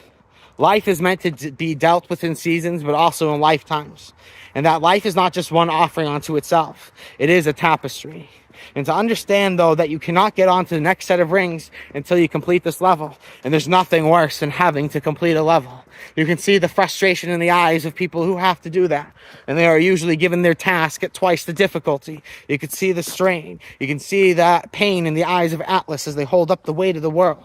life is meant to be dealt with in seasons, but also in lifetimes. And that life is not just one offering unto itself. It is a tapestry. And to understand, though, that you cannot get on to the next set of rings until you complete this level. And there's nothing worse than having to complete a level. You can see the frustration in the eyes of people who have to do that. And they are usually given their task at twice the difficulty. You can see the strain. You can see that pain in the eyes of Atlas as they hold up the weight of the world.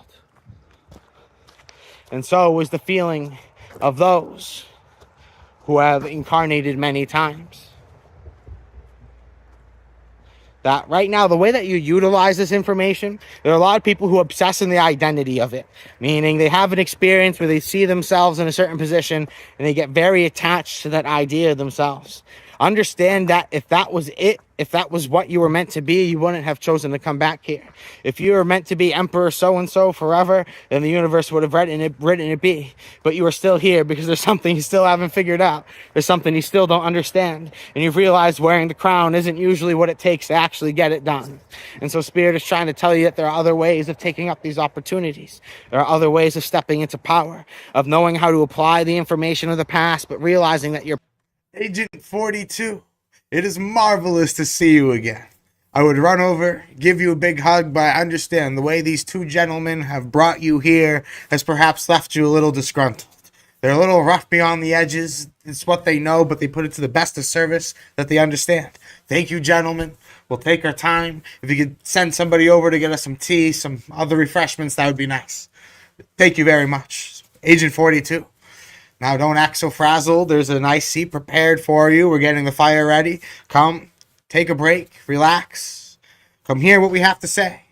And so is the feeling of those who have incarnated many times. That right now, the way that you utilize this information, there are a lot of people who obsess in the identity of it. Meaning they have an experience where they see themselves in a certain position and they get very attached to that idea of themselves. Understand that if that was it, if that was what you were meant to be, you wouldn't have chosen to come back here. If you were meant to be Emperor so-and-so forever, then the universe would have written it be. But you are still here because there's something you still haven't figured out. There's something you still don't understand. And you've realized wearing the crown isn't usually what it takes to actually get it done. And so Spirit is trying to tell you that there are other ways of taking up these opportunities. There are other ways of stepping into power, of knowing how to apply the information of the past, but realizing that you're Agent 42, it is marvelous to see you again. I would run over, give you a big hug, but I understand the way these two gentlemen have brought you here has perhaps left you a little disgruntled. They're a little rough beyond the edges. It's what they know, but they put it to the best of service that they understand. Thank you, gentlemen. We'll take our time. If you could send somebody over to get us some tea, some other refreshments, that would be nice. Thank you very much. Agent 42. Now, don't act so frazzled. There's a nice seat prepared for you. We're getting the fire ready. Come, take a break, relax. Come hear what we have to say.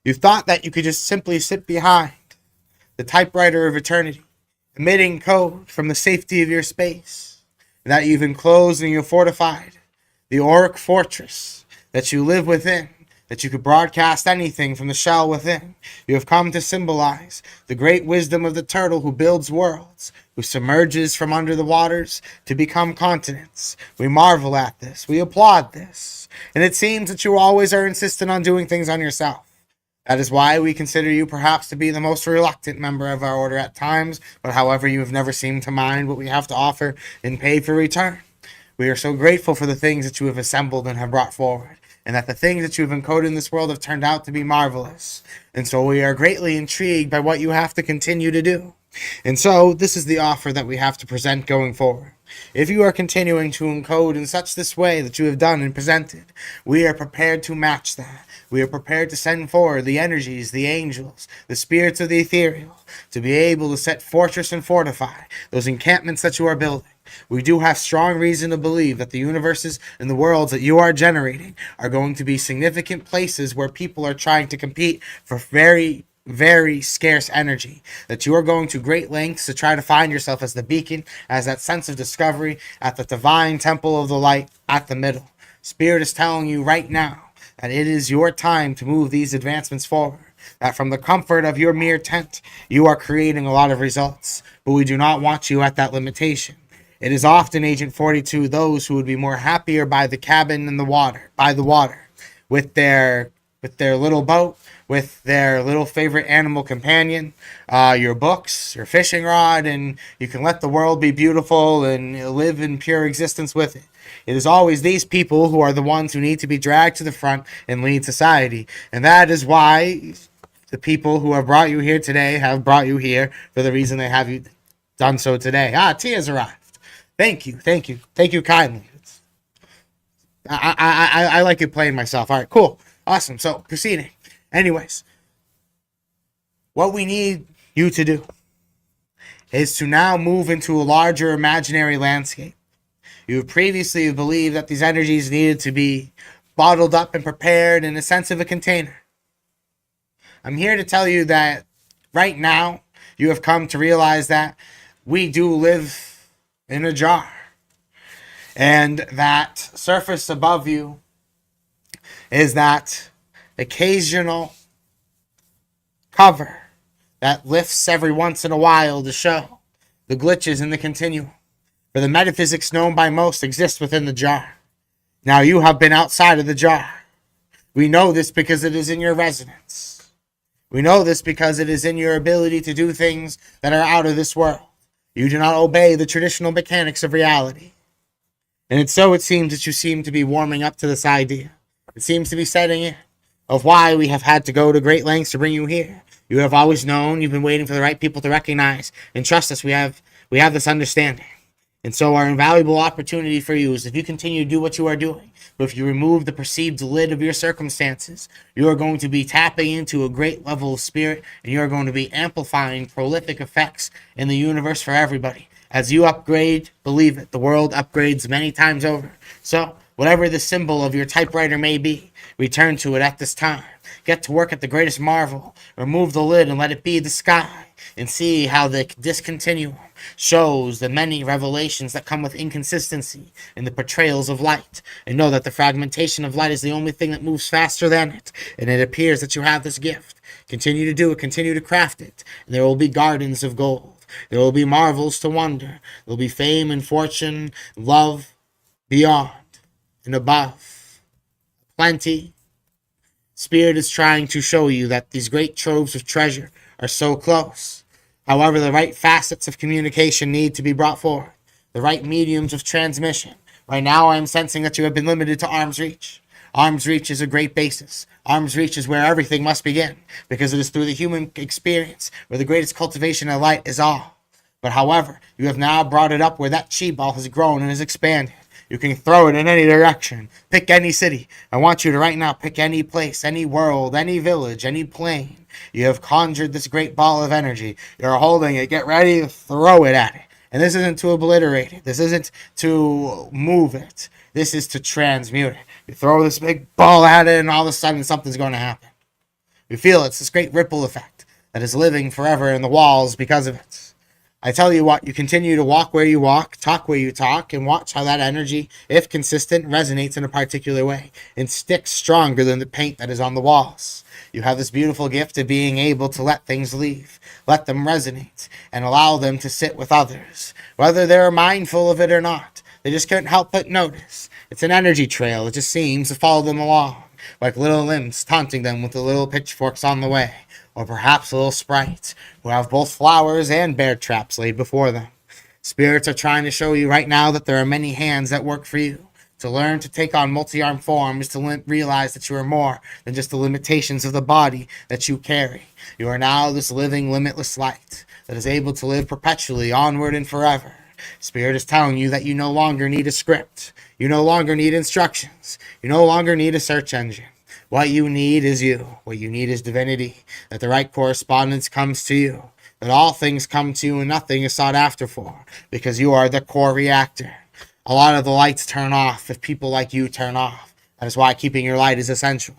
You thought that you could just simply sit behind the typewriter of eternity, emitting code from the safety of your space, and that you've enclosed and you've fortified the auric fortress that you live within, that you could broadcast anything from the shell within. You have come to symbolize the great wisdom of the turtle who builds worlds, who submerges from under the waters to become continents. We marvel at this. We applaud this. And it seems that you always are insistent on doing things on yourself. That is why we consider you perhaps to be the most reluctant member of our order at times, but however, you have never seemed to mind what we have to offer in pay for return. We are so grateful for the things that you have assembled and have brought forward, and that the things that you have encoded in this world have turned out to be marvelous. And so we are greatly intrigued by what you have to continue to do. And so, this is the offer that we have to present going forward. If you are continuing to encode in such this way that you have done and presented, we are prepared to match that. We are prepared to send forward the energies, the angels, the spirits of the ethereal, to be able to set fortress and fortify those encampments that you are building. We do have strong reason to believe that the universes and the worlds that you are generating are going to be significant places where people are trying to compete for very scarce energy, that you are going to great lengths to try to find yourself as the beacon, as that sense of discovery at the divine temple of the light at the middle. Spirit is telling you right now that it is your time to move these advancements forward, that from the comfort of your mere tent you are creating a lot of results, but we do not want you at that limitation. It is often, Agent 42, those who would be more happier by the cabin and the water, by the water, with their little boat, with their little favorite animal companion, your books, your fishing rod, and you can let the world be beautiful and live in pure existence with it. It is always these people who are the ones who need to be dragged to the front and lead society. And that is why the people who have brought you here today have brought you here for the reason they have you done so today. Tia's arrived. Thank you kindly. I like it playing myself. All right, cool. Awesome. So, proceeding. Anyways, what we need you to do is to now move into a larger imaginary landscape. You previously believed that these energies needed to be bottled up and prepared in a sense of a container. I'm here to tell you that right now you have come to realize that we do live in a jar, and that surface above you is that occasional cover that lifts every once in a while to show the glitches in the continuum. For the metaphysics known by most exist within the jar. Now you have been outside of the jar. We know this because it is in your resonance. We know this because it is in your ability to do things that are out of this world. You do not obey the traditional mechanics of reality. And it seems that you seem to be warming up to this idea. It seems to be setting in of why we have had to go to great lengths to bring you here. You have always known, you've been waiting for the right people to recognize and trust us. We have this understanding. And so our invaluable opportunity for you is if you continue to do what you are doing, but if you remove the perceived lid of your circumstances, you are going to be tapping into a great level of spirit, and you are going to be amplifying prolific effects in the universe for everybody. As you upgrade, believe it, the world upgrades many times over. So, whatever the symbol of your typewriter may be, return to it at this time. Get to work at the greatest marvel. Remove the lid and let it be the sky. And see how the discontinuum shows the many revelations that come with inconsistency in the portrayals of light. And know that the fragmentation of light is the only thing that moves faster than it. And it appears that you have this gift. Continue to do it. Continue to craft it. And there will be gardens of gold. There will be marvels to wonder. There will be fame and fortune, love beyond and above. Plenty. Spirit is trying to show you that these great troves of treasure are so close. However, the right facets of communication need to be brought forward. The right mediums of transmission. Right now, I am sensing that you have been limited to arm's reach. Arm's reach is a great basis. Arm's reach is where everything must begin, because it is through the human experience where the greatest cultivation of light is all. But however, you have now brought it up where that chi ball has grown and has expanded. You can throw it in any direction. Pick any city. I want you to right now pick any place, any world, any village, any plane. You have conjured this great ball of energy. You're holding it. Get ready to throw it at it. And this isn't to obliterate it. This isn't to move it. This is to transmute it. You throw this big ball at it and all of a sudden something's going to happen. You feel it's this great ripple effect that is living forever in the walls because of it. I tell you what, you continue to walk where you walk, talk where you talk, and watch how that energy, if consistent, resonates in a particular way and sticks stronger than the paint that is on the walls. You have this beautiful gift of being able to let things leave, let them resonate, and allow them to sit with others, whether they're mindful of it or not. They just couldn't help but notice. It's an energy trail. It just seems to follow them along, like little limbs taunting them with the little pitchforks on the way. Or perhaps little sprites who have both flowers and bear traps laid before them. Spirits are trying to show you right now that there are many hands that work for you. To learn to take on multi-armed form is to realize that you are more than just the limitations of the body that you carry. You are now this living, limitless light. that is able to live perpetually onward and forever. Spirit is telling you that you no longer need a script. You no longer need instructions. You no longer need a search engine. What you need is you. What you need is divinity. That the right correspondence comes to you. That all things come to you and nothing is sought after for. Because you are the core reactor. A lot of the lights turn off if people like you turn off. That is why keeping your light is essential.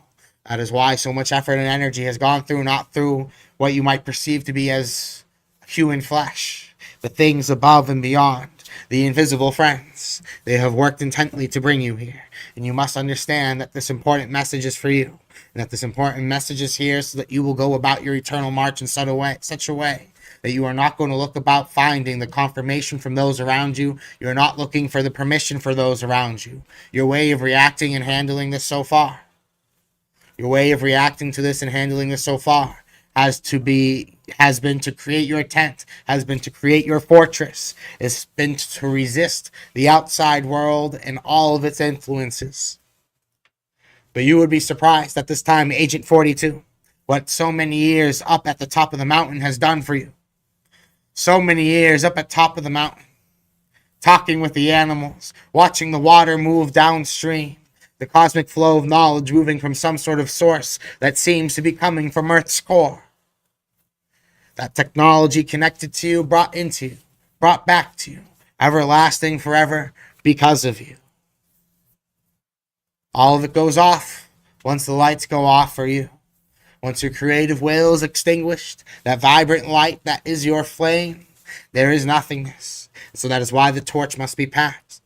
That is why so much effort and energy has gone through, not through what you might perceive to be as human flesh, but things above and beyond, the invisible friends. They have worked intently to bring you here, and you must understand that this important message is for you, and that this important message is here so that you will go about your eternal march in such a way that you are not going to look about finding the confirmation from those around you. You are not looking for the permission for those around you. Your way of reacting and handling this so far, your way of reacting to this and handling this so far has been to create your tent, has been to create your fortress, has been to resist the outside world and all of its influences. But you would be surprised at this time, Agent 42, what so many years up at the top of the mountain has done for you. So many years up at top of the mountain, talking with the animals, watching the water move downstream, the cosmic flow of knowledge moving from some sort of source that seems to be coming from Earth's core. That technology connected to you, brought into you, brought back to you, everlasting forever because of you. All of it goes off once the lights go off for you. Once your creative will is extinguished, that vibrant light that is your flame, there is nothingness. So that is why the torch must be passed.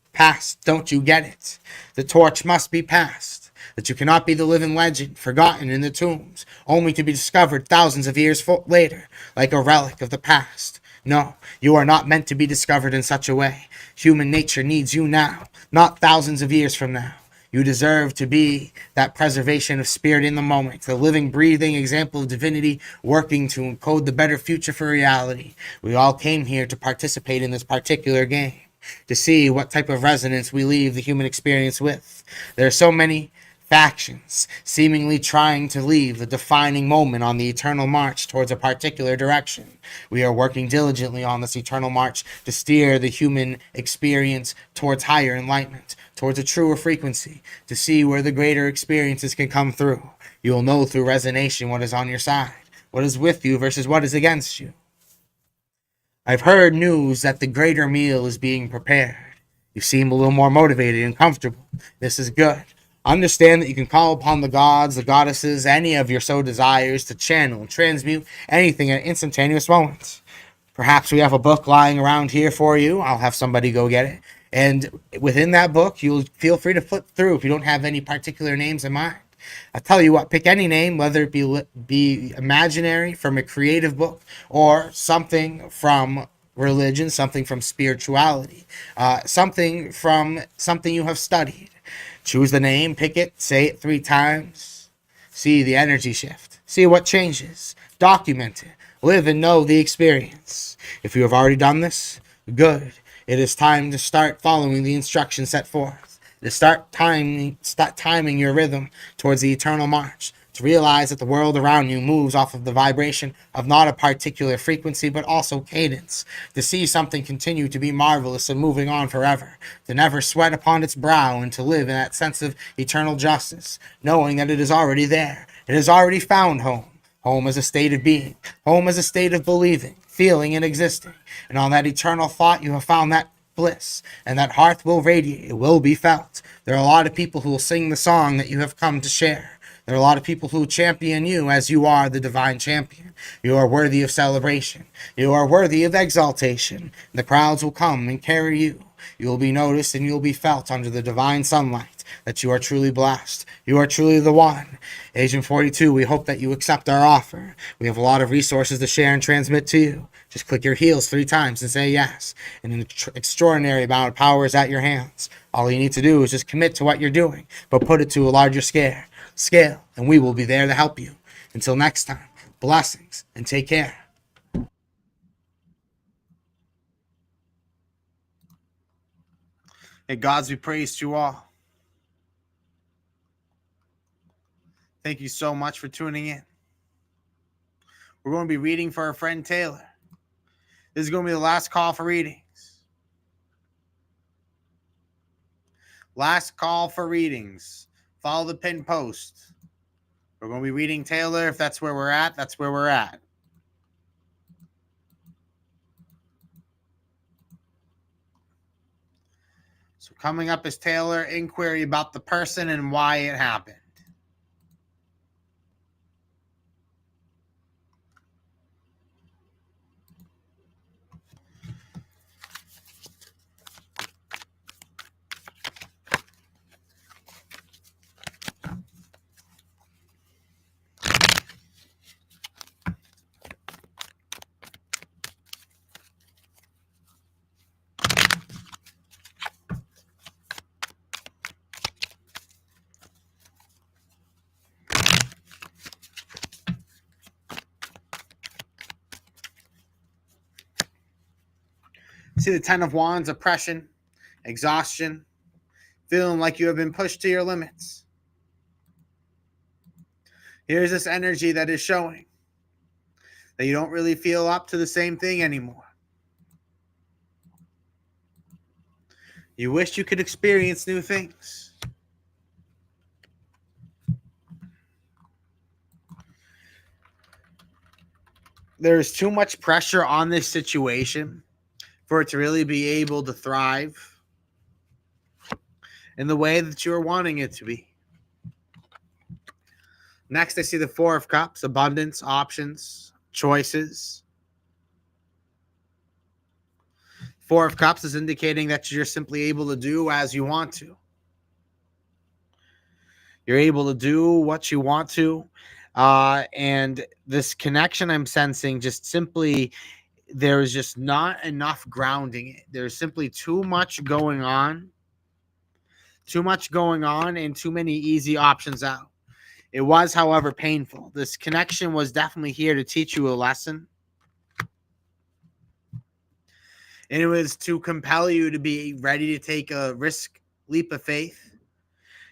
Don't you get it? The torch must be passed. That you cannot be the living legend, forgotten in the tombs, only to be discovered thousands of years later, like a relic of the past. No, you are not meant to be discovered in such a way. Human nature needs you now, not thousands of years from now. You deserve to be that preservation of spirit in the moment, the living, breathing example of divinity working to encode the better future for reality. We all came here to participate in this particular game, to see what type of resonance we leave the human experience with. There are so many factions seemingly trying to leave the defining moment on the eternal march towards a particular direction. We are working diligently on this eternal march to steer the human experience towards higher enlightenment, towards a truer frequency, to see where the greater experiences can come through. You will know through resonation what is on your side, what is with you versus what is against you. I've heard news that the greater meal is being prepared. You seem a little more motivated and comfortable. This is good. Understand that you can call upon the gods, the goddesses, any of your so desires to channel and transmute anything at instantaneous moments. Perhaps we have a book lying around here for you. I'll have somebody go get it. And within that book, you'll feel free to flip through if you don't have any particular names in mind. I tell you what, pick any name, whether it be imaginary from a creative book or something from religion, something from spirituality, something from something you have studied. Choose the name, pick it, say it 3 times. See the energy shift. See what changes. Document it. Live and know the experience. If you have already done this, good. It is time to start following the instructions set forth. To start timing your rhythm towards the eternal march. To realize that the world around you moves off of the vibration of not a particular frequency, but also cadence. To see something continue to be marvelous and moving on forever. To never sweat upon its brow and to live in that sense of eternal justice, knowing that it is already there. It has already found home. Home is a state of being. Home is a state of believing, feeling, and existing. And on that eternal thought, you have found that bliss, and that hearth will radiate. It will be felt. There are a lot of people who will sing the song that you have come to share. There are a lot of people who champion you as you are the divine champion. You are worthy of celebration. You are worthy of exaltation. The crowds will come and carry you. You will be noticed and you will be felt under the divine sunlight that you are truly blessed. You are truly the one. Agent 42, we hope that you accept our offer. We have a lot of resources to share and transmit to you. Just click your heels 3 times and say yes. And an extraordinary amount of power is at your hands. All you need to do is just commit to what you're doing, but put it to a larger scale, and we will be there to help you. Until next time, blessings and take care. Hey, gods, we praise you all. Thank you so much for tuning in. We're going to be reading for our friend Taylor. This is going to be the last call for readings. Last call for readings. Follow the pinned post. We're going to be reading Taylor. If that's where we're at, that's where we're at. So coming up is Taylor, inquiry about the person and why it happened. See the Ten of Wands, oppression, exhaustion, feeling like you have been pushed to your limits. Here's this energy that is showing that you don't really feel up to the same thing anymore. You wish you could experience new things. There's too much pressure on this situation for it to really be able to thrive in the way that you're wanting it to be. Next, I see the Four of Cups, abundance, options, choices. Four of Cups is indicating that you're simply able to do as you want to. You're able to do what you want to. And this connection I'm sensing just simply, there's just not enough grounding it. There's simply too much going on. Too much going on and too many easy options out. It was, however, painful. This connection was definitely here to teach you a lesson. And it was to compel you to be ready to take a risk, leap of faith.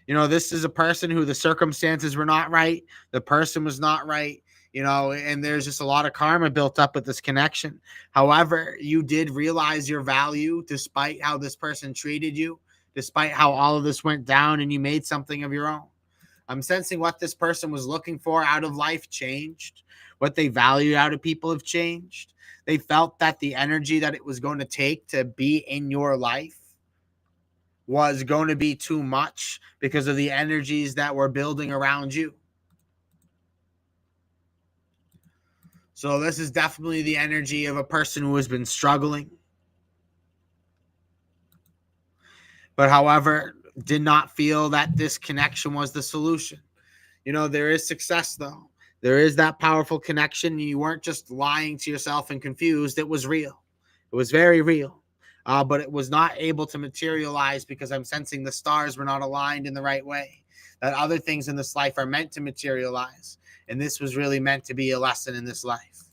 You know, this is a person who the circumstances were not right. The person was not right. You know, and there's just a lot of karma built up with this connection. However, you did realize your value despite how this person treated you, despite how all of this went down, and you made something of your own. I'm sensing what this person was looking for out of life changed. What they valued out of people have changed. They felt that the energy that it was going to take to be in your life was going to be too much because of the energies that were building around you. So this is definitely the energy of a person who has been struggling, but however, did not feel that this connection was the solution. You know, there is success though. There is that powerful connection. You weren't just lying to yourself and confused. It was real. It was very real. But it was not able to materialize because I'm sensing the stars were not aligned in the right way. That other things in this life are meant to materialize. And this was really meant to be a lesson in this life.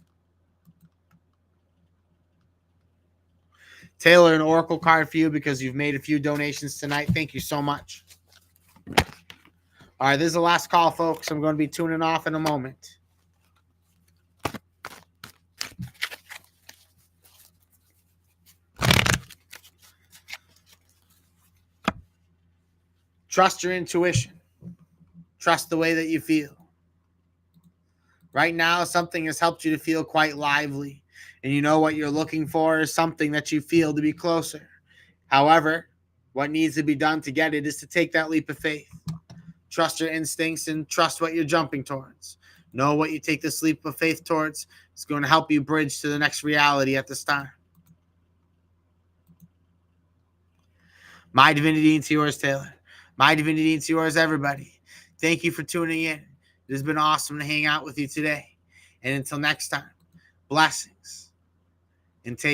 Taylor, an oracle card for you because you've made a few donations tonight. Thank you so much. All right, this is the last call, folks. I'm going to be tuning off in a moment. Trust your intuition. Trust the way that you feel. Right now, something has helped you to feel quite lively. And you know what you're looking for is something that you feel to be closer. However, what needs to be done to get it is to take that leap of faith. Trust your instincts and trust what you're jumping towards. Know what you take this leap of faith towards. It's going to help you bridge to the next reality at this time. My divinity into yours, Taylor. My divinity into yours, everybody. Thank you for tuning in. It has been awesome to hang out with you today. And until next time, blessings and take